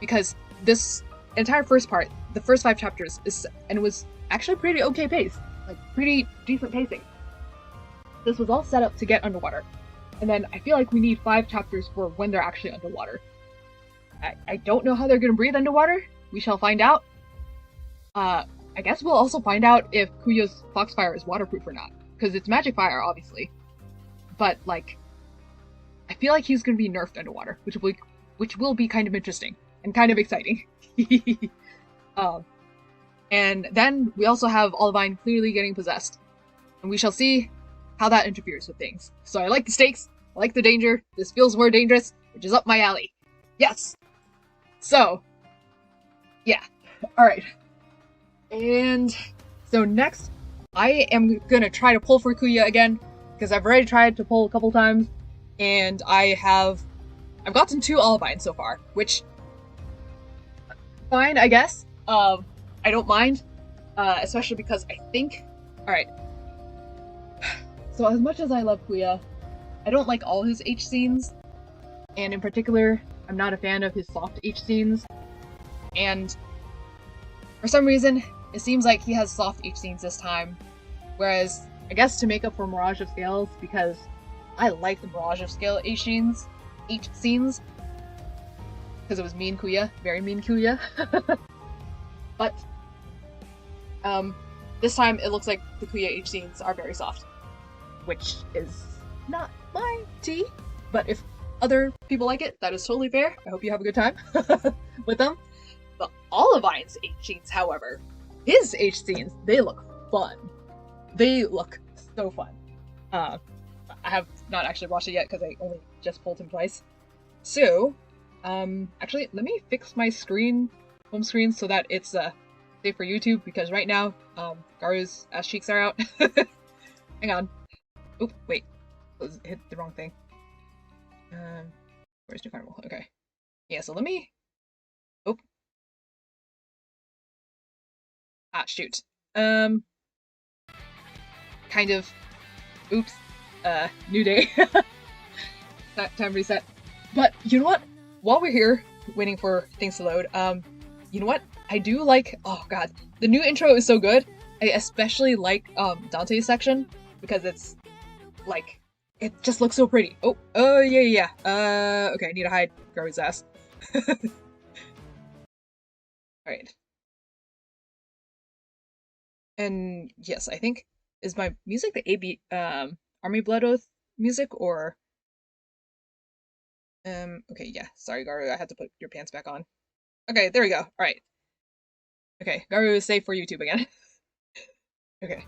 because this entire first part, the first 5 chapters, it was actually pretty okay pace. Like, pretty decent pacing. This was all set up to get underwater. And then I feel like we need 5 chapters for when they're actually underwater. I don't know how they're gonna breathe underwater. We shall find out. I guess we'll also find out if Kuya's Foxfire is waterproof or not. Because it's magic fire, obviously. But, like, I feel like he's gonna be nerfed underwater, which will be kind of interesting and kind of exciting. And then we also have Olivine clearly getting possessed. and we shall see how that interferes with things. So I like the stakes, I like the danger, this feels more dangerous, which is up my alley. Yes! So, yeah. Alright. And so next, I am gonna try to pull for Kuya again, because I've already tried to pull a couple times, and I've gotten 2 Olivines so far, which, fine, I guess. I don't mind, especially because I think, alright. So as much as I love Kuya, I don't like all his H scenes, and in particular, I'm not a fan of his soft H scenes, and for some reason, it seems like he has soft H scenes this time, whereas, I guess to make up for Mirage of Scales, because I like the Mirage of Scale H scenes, because it was mean Kuya, very mean Kuya, but, this time it looks like the Kuya H scenes are very soft, which is not my tea, but if other people like it, that is totally fair. I hope you have a good time with them. The Olivine's H scenes, however, his H scenes, they look fun. They look so fun. I have not actually watched it yet because I only just pulled him twice. So, actually, let me fix my home screen, so that it's safe for YouTube, because right now, Garu's ass cheeks are out. Hang on. Oh, wait. Hit the wrong thing. Where's New Carnival? Okay. Yeah, so let me... Oh. Ah, shoot. Kind of. Oops. New day. Time reset. But, you know what? While we're here, waiting for things to load, you know what? I do like... Oh, God. The new intro is so good. I especially like, Dante's section, because it's, like... It just looks so pretty. Oh, yeah. Okay, I need to hide Garu's ass. Alright. And yes, I think, is my music the AB, Army Blood Oath music, or... okay, yeah, sorry Garu, I had to put your pants back on. Okay, there we go, alright. Okay, Garu is safe for YouTube again. Okay.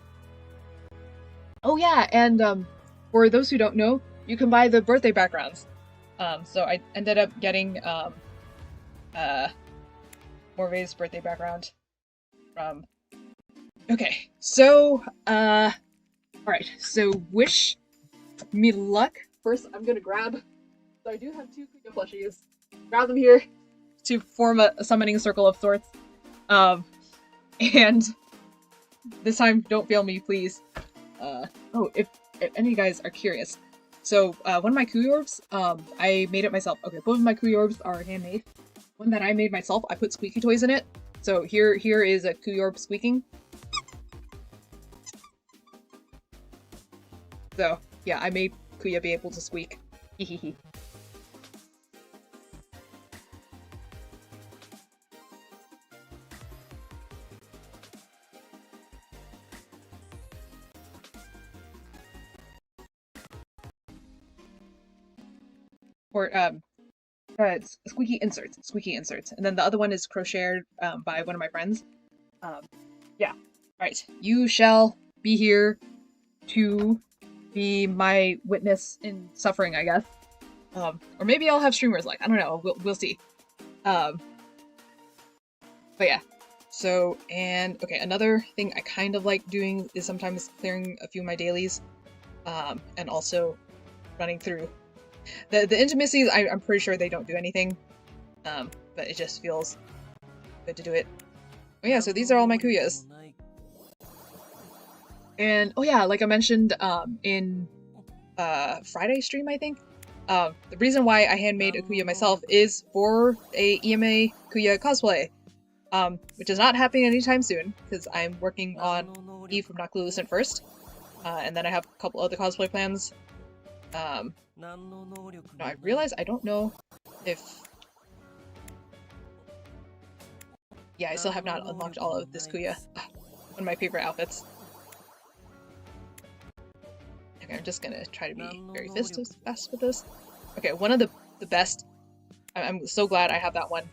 Oh yeah, and, for those who don't know, you can buy the birthday backgrounds. So I ended up getting, Morvay's birthday background from... Okay, so, alright, so wish me luck. First, I'm gonna grab... So I do have 2 Kuya plushies. Grab them here to form a summoning circle of sorts. And this time, don't fail me, please. Oh, if any of you guys are curious. So, one of my Kuya orbs, I made it myself. Okay, both of my Kuya orbs are handmade. One that I made myself, I put squeaky toys in it. So here is a Kuya orb squeaking. So, yeah, I made Kuya be able to squeak. Hehehe. Or, it's squeaky inserts. And then the other one is crocheted, by one of my friends. Yeah. Alright. You shall be here to be my witness in suffering, I guess. Or maybe I'll have streamers like, I don't know, we'll see. But yeah. So, and, okay, another thing I kind of like doing is sometimes clearing a few of my dailies, and also running through. The intimacies, I'm pretty sure they don't do anything, but it just feels good to do it. Oh yeah, so these are all my Kuyas. And, oh yeah, like I mentioned, in, Friday stream, I think, the reason why I handmade a Kuya myself is for a EMA Kuya cosplay, which is not happening anytime soon, because I'm working on Eve from Fluorescent first, and then I have a couple other cosplay plans. No, I realize I don't know if... Yeah, I still have not unlocked all of this Kuya. One of my favorite outfits. Okay, I'm just gonna try to be very fast with this. Okay, one of the best... I'm so glad I have that one.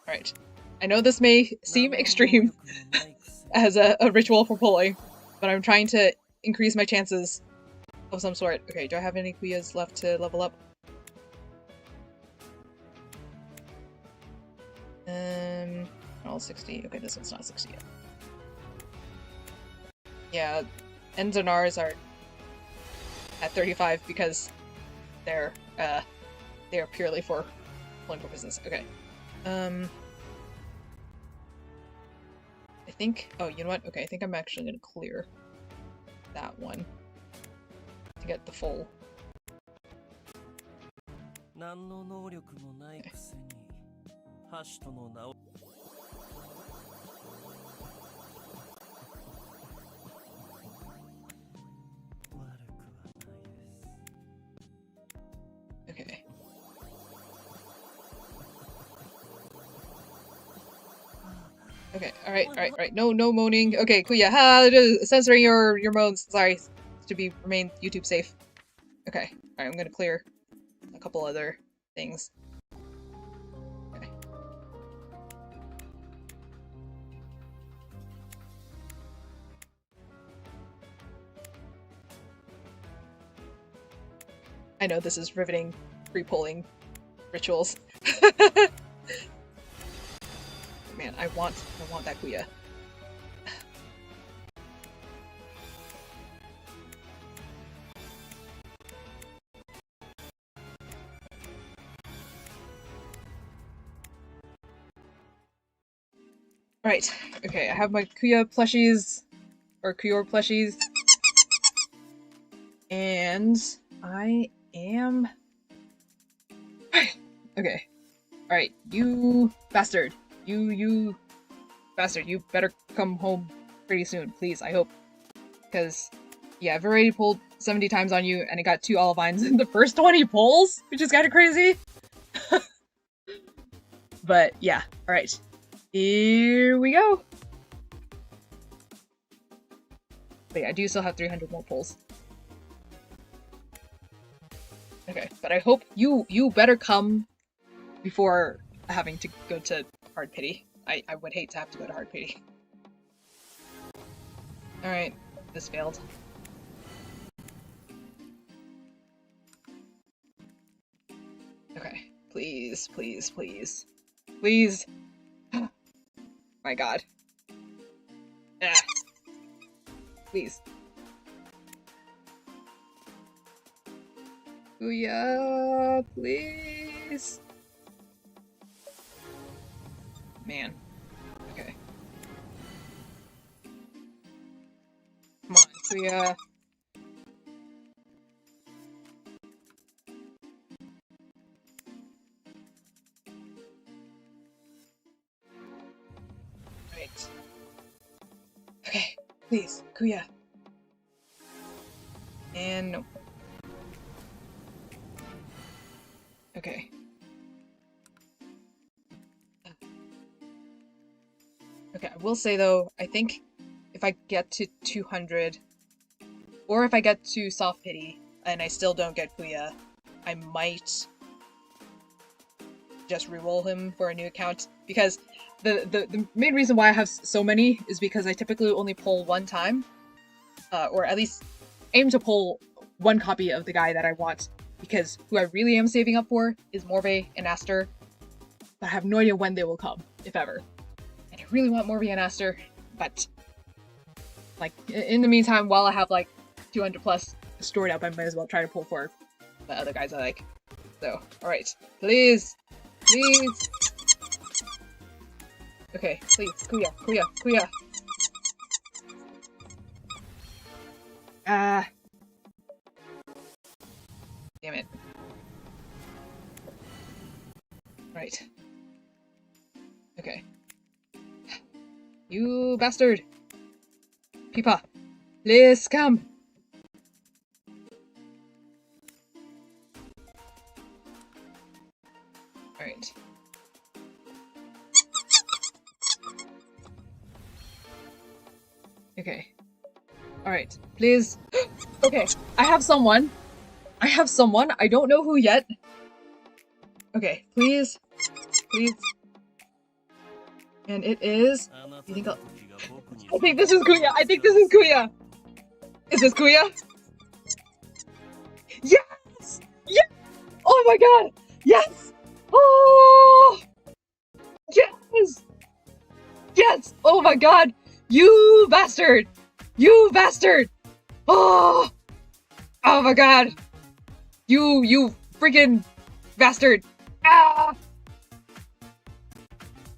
Alright. I know this may seem extreme, as a ritual for pulling, but I'm trying to increase my chances of some sort. Okay, do I have any Kuyas left to level up? All 60. Okay, this one's not 60 yet. Yeah, Ns and Rs are at 35 because they're purely for pulling purposes. Okay. I think, oh, you know what? Okay, I think I'm actually gonna clear that one to get the full. Okay. Okay, alright. No moaning. Okay, Kuya, censoring your moans. Sorry, to remain YouTube safe. Okay, alright, I'm gonna clear a couple other things. Okay. I know this is riveting pre-polling rituals. Man, I want that Kuya. Right. Okay, I have my Kuya plushies, or Kuyor plushies, and I am. Okay. Alright, you bastard. You bastard, you better come home pretty soon, please, I hope. Because, yeah, I've already pulled 70 times on you, and I got 2 Olivines in the first 20 pulls, which is kind of crazy. But, yeah, alright. Here we go! But yeah, I do still have 300 more pulls. Okay, but I hope you better come before having to go to Hard Pity. I would hate to have to go to Hard Pity. Alright, this failed. Okay, please. Please! My god. Ah. Please. Kuya, please! Man. Okay. Come on, Kuya. Right. Okay, please, Kuya. And no. Okay. Okay, I will say though, I think if I get to 200, or if I get to Soft Pity, and I still don't get Kuya, I might just reroll him for a new account, because the main reason why I have so many is because I typically only pull one time, or at least aim to pull one copy of the guy that I want, because who I really am saving up for is Morve and Aster, but I have no idea when they will come, if ever. And I really want Morve and Aster, but like in the meantime, while I have like 200 plus stored up, I might as well try to pull for the other guys I like. So, alright. Please! Please! Okay, please, Kuya! Ah. Damn it. Right. Okay. You bastard! Peepa! Please come! Alright. Okay. Alright. Please. Okay. I have someone. I don't know who yet. Okay. Please. Please. And it is... You think I'll... I think this is Kuya. I think this is Kuya. Is this Kuya? Yes! Yes! Oh my god! Yes! Oh! Yes! Yes! Oh my god! You bastard! You bastard! Oh! Oh my god! You freaking bastard! Ah!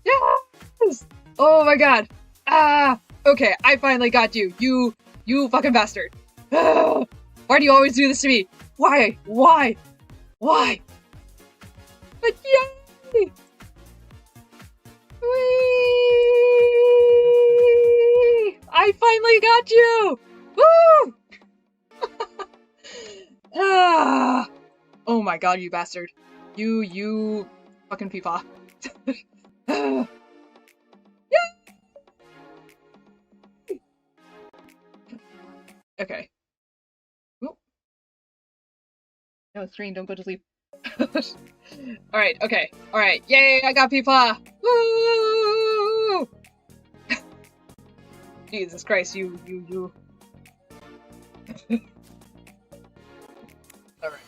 Yes! Oh my god! Ah! Okay, I finally got you. You fucking bastard. Ah! Why do you always do this to me? Why? Why? Why? But yay! Whee! I finally got you! Woo! Ah! Oh my god, you bastard. You fucking peepaw. Ah! Okay. Oop. No, screen, don't go to sleep. Alright, okay. Alright, yay, I got Peepaw! Woo! Jesus Christ, you. Alright.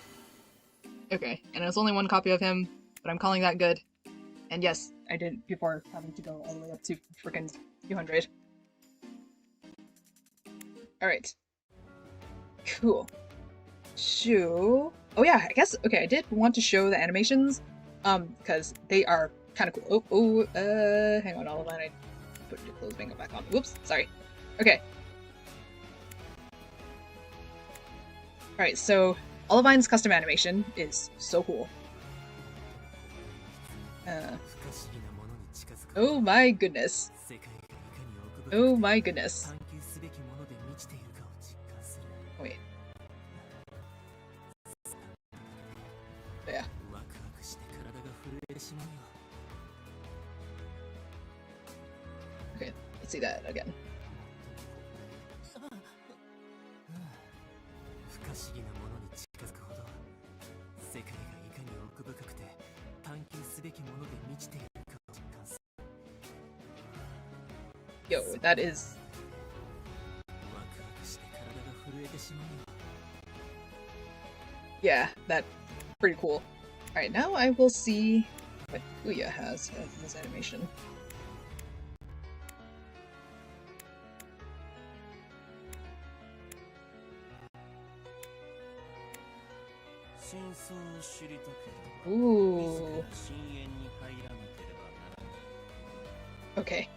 Okay, and there's only one copy of him, but I'm calling that good. And yes, I did before having to go all the way up to frickin' 200. Alright. Cool. So, oh yeah, I guess, okay, I did want to show the animations, because they are kind of cool. Hang on, all of that, I put the clothes bingo back on. Whoops, sorry. Okay. Alright, so, Olivine's custom animation is so cool. Oh my goodness. Oh my goodness. Wait. Yeah. Okay, let's see that again. Yo, that is... Yeah, that's pretty cool. Alright, now I will see what Kuya has as his animation. Ooh. Okay.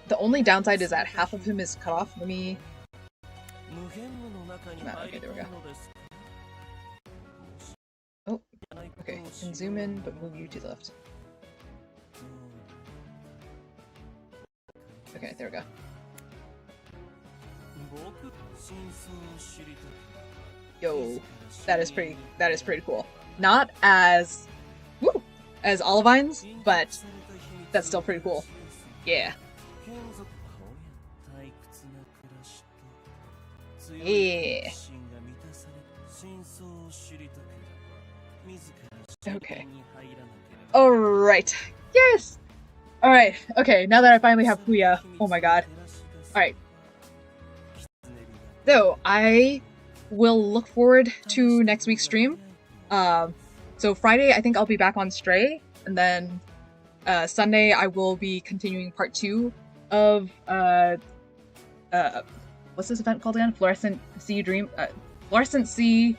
The only downside is that half of him is cut off. Let me... Okay, there we go. Oh, okay. And zoom in, but move you to the left. Okay, there we go. Yo, that is pretty cool. Not as, woo, as Olivine's, but that's still pretty cool. Yeah. Yeah. Okay. Alright. Yes! Alright, okay, now that I finally have Kuya, oh my god. Alright. So, I will look forward to next week's stream. So Friday, I think I'll be back on Stray, and then Sunday I will be continuing part 2 of what's this event called again? Fluorescent Sea Dream. Fluorescent Sea.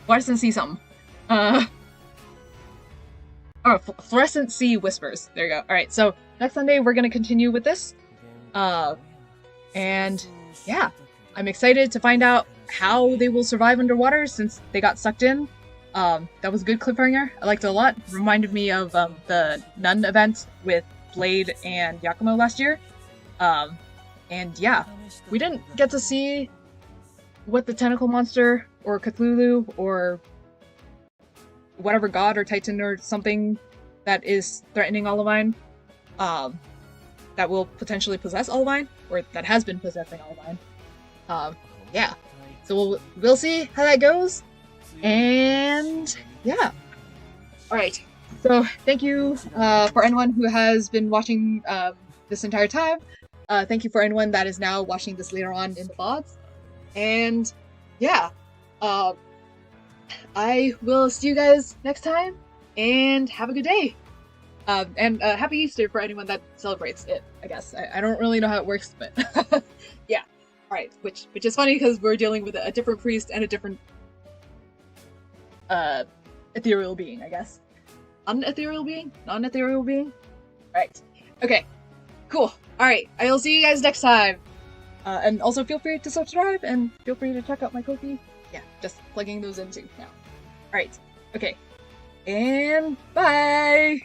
Fluorescent Sea something. Fluorescent Sea Whispers. There you go. Alright, so next Sunday we're gonna continue with this. And yeah, I'm excited to find out how they will survive underwater since they got sucked in. That was a good cliffhanger. I liked it a lot. Reminded me of the Nun event with Blade and Yakumo last year. And yeah, we didn't get to see what the tentacle monster or Cthulhu or whatever god or titan or something that is threatening Olivine, that will potentially possess Olivine, or that has been possessing Olivine. Yeah, so we'll see how that goes. And yeah, Alright, so thank you for anyone who has been watching this entire time. Thank you for anyone that is now watching this later on in the VODs. And yeah, I will see you guys next time, and have a good day. And happy Easter for anyone that celebrates it, I guess. I don't really know how it works, but yeah. Alright, which is funny because we're dealing with a different priest and a different ethereal being, I guess. Non-ethereal being? Alright. Okay. Cool. Alright, I'll see you guys next time. And also feel free to subscribe, and feel free to check out my Ko-fi. Yeah, just plugging those in too now. Alright. Okay. And bye!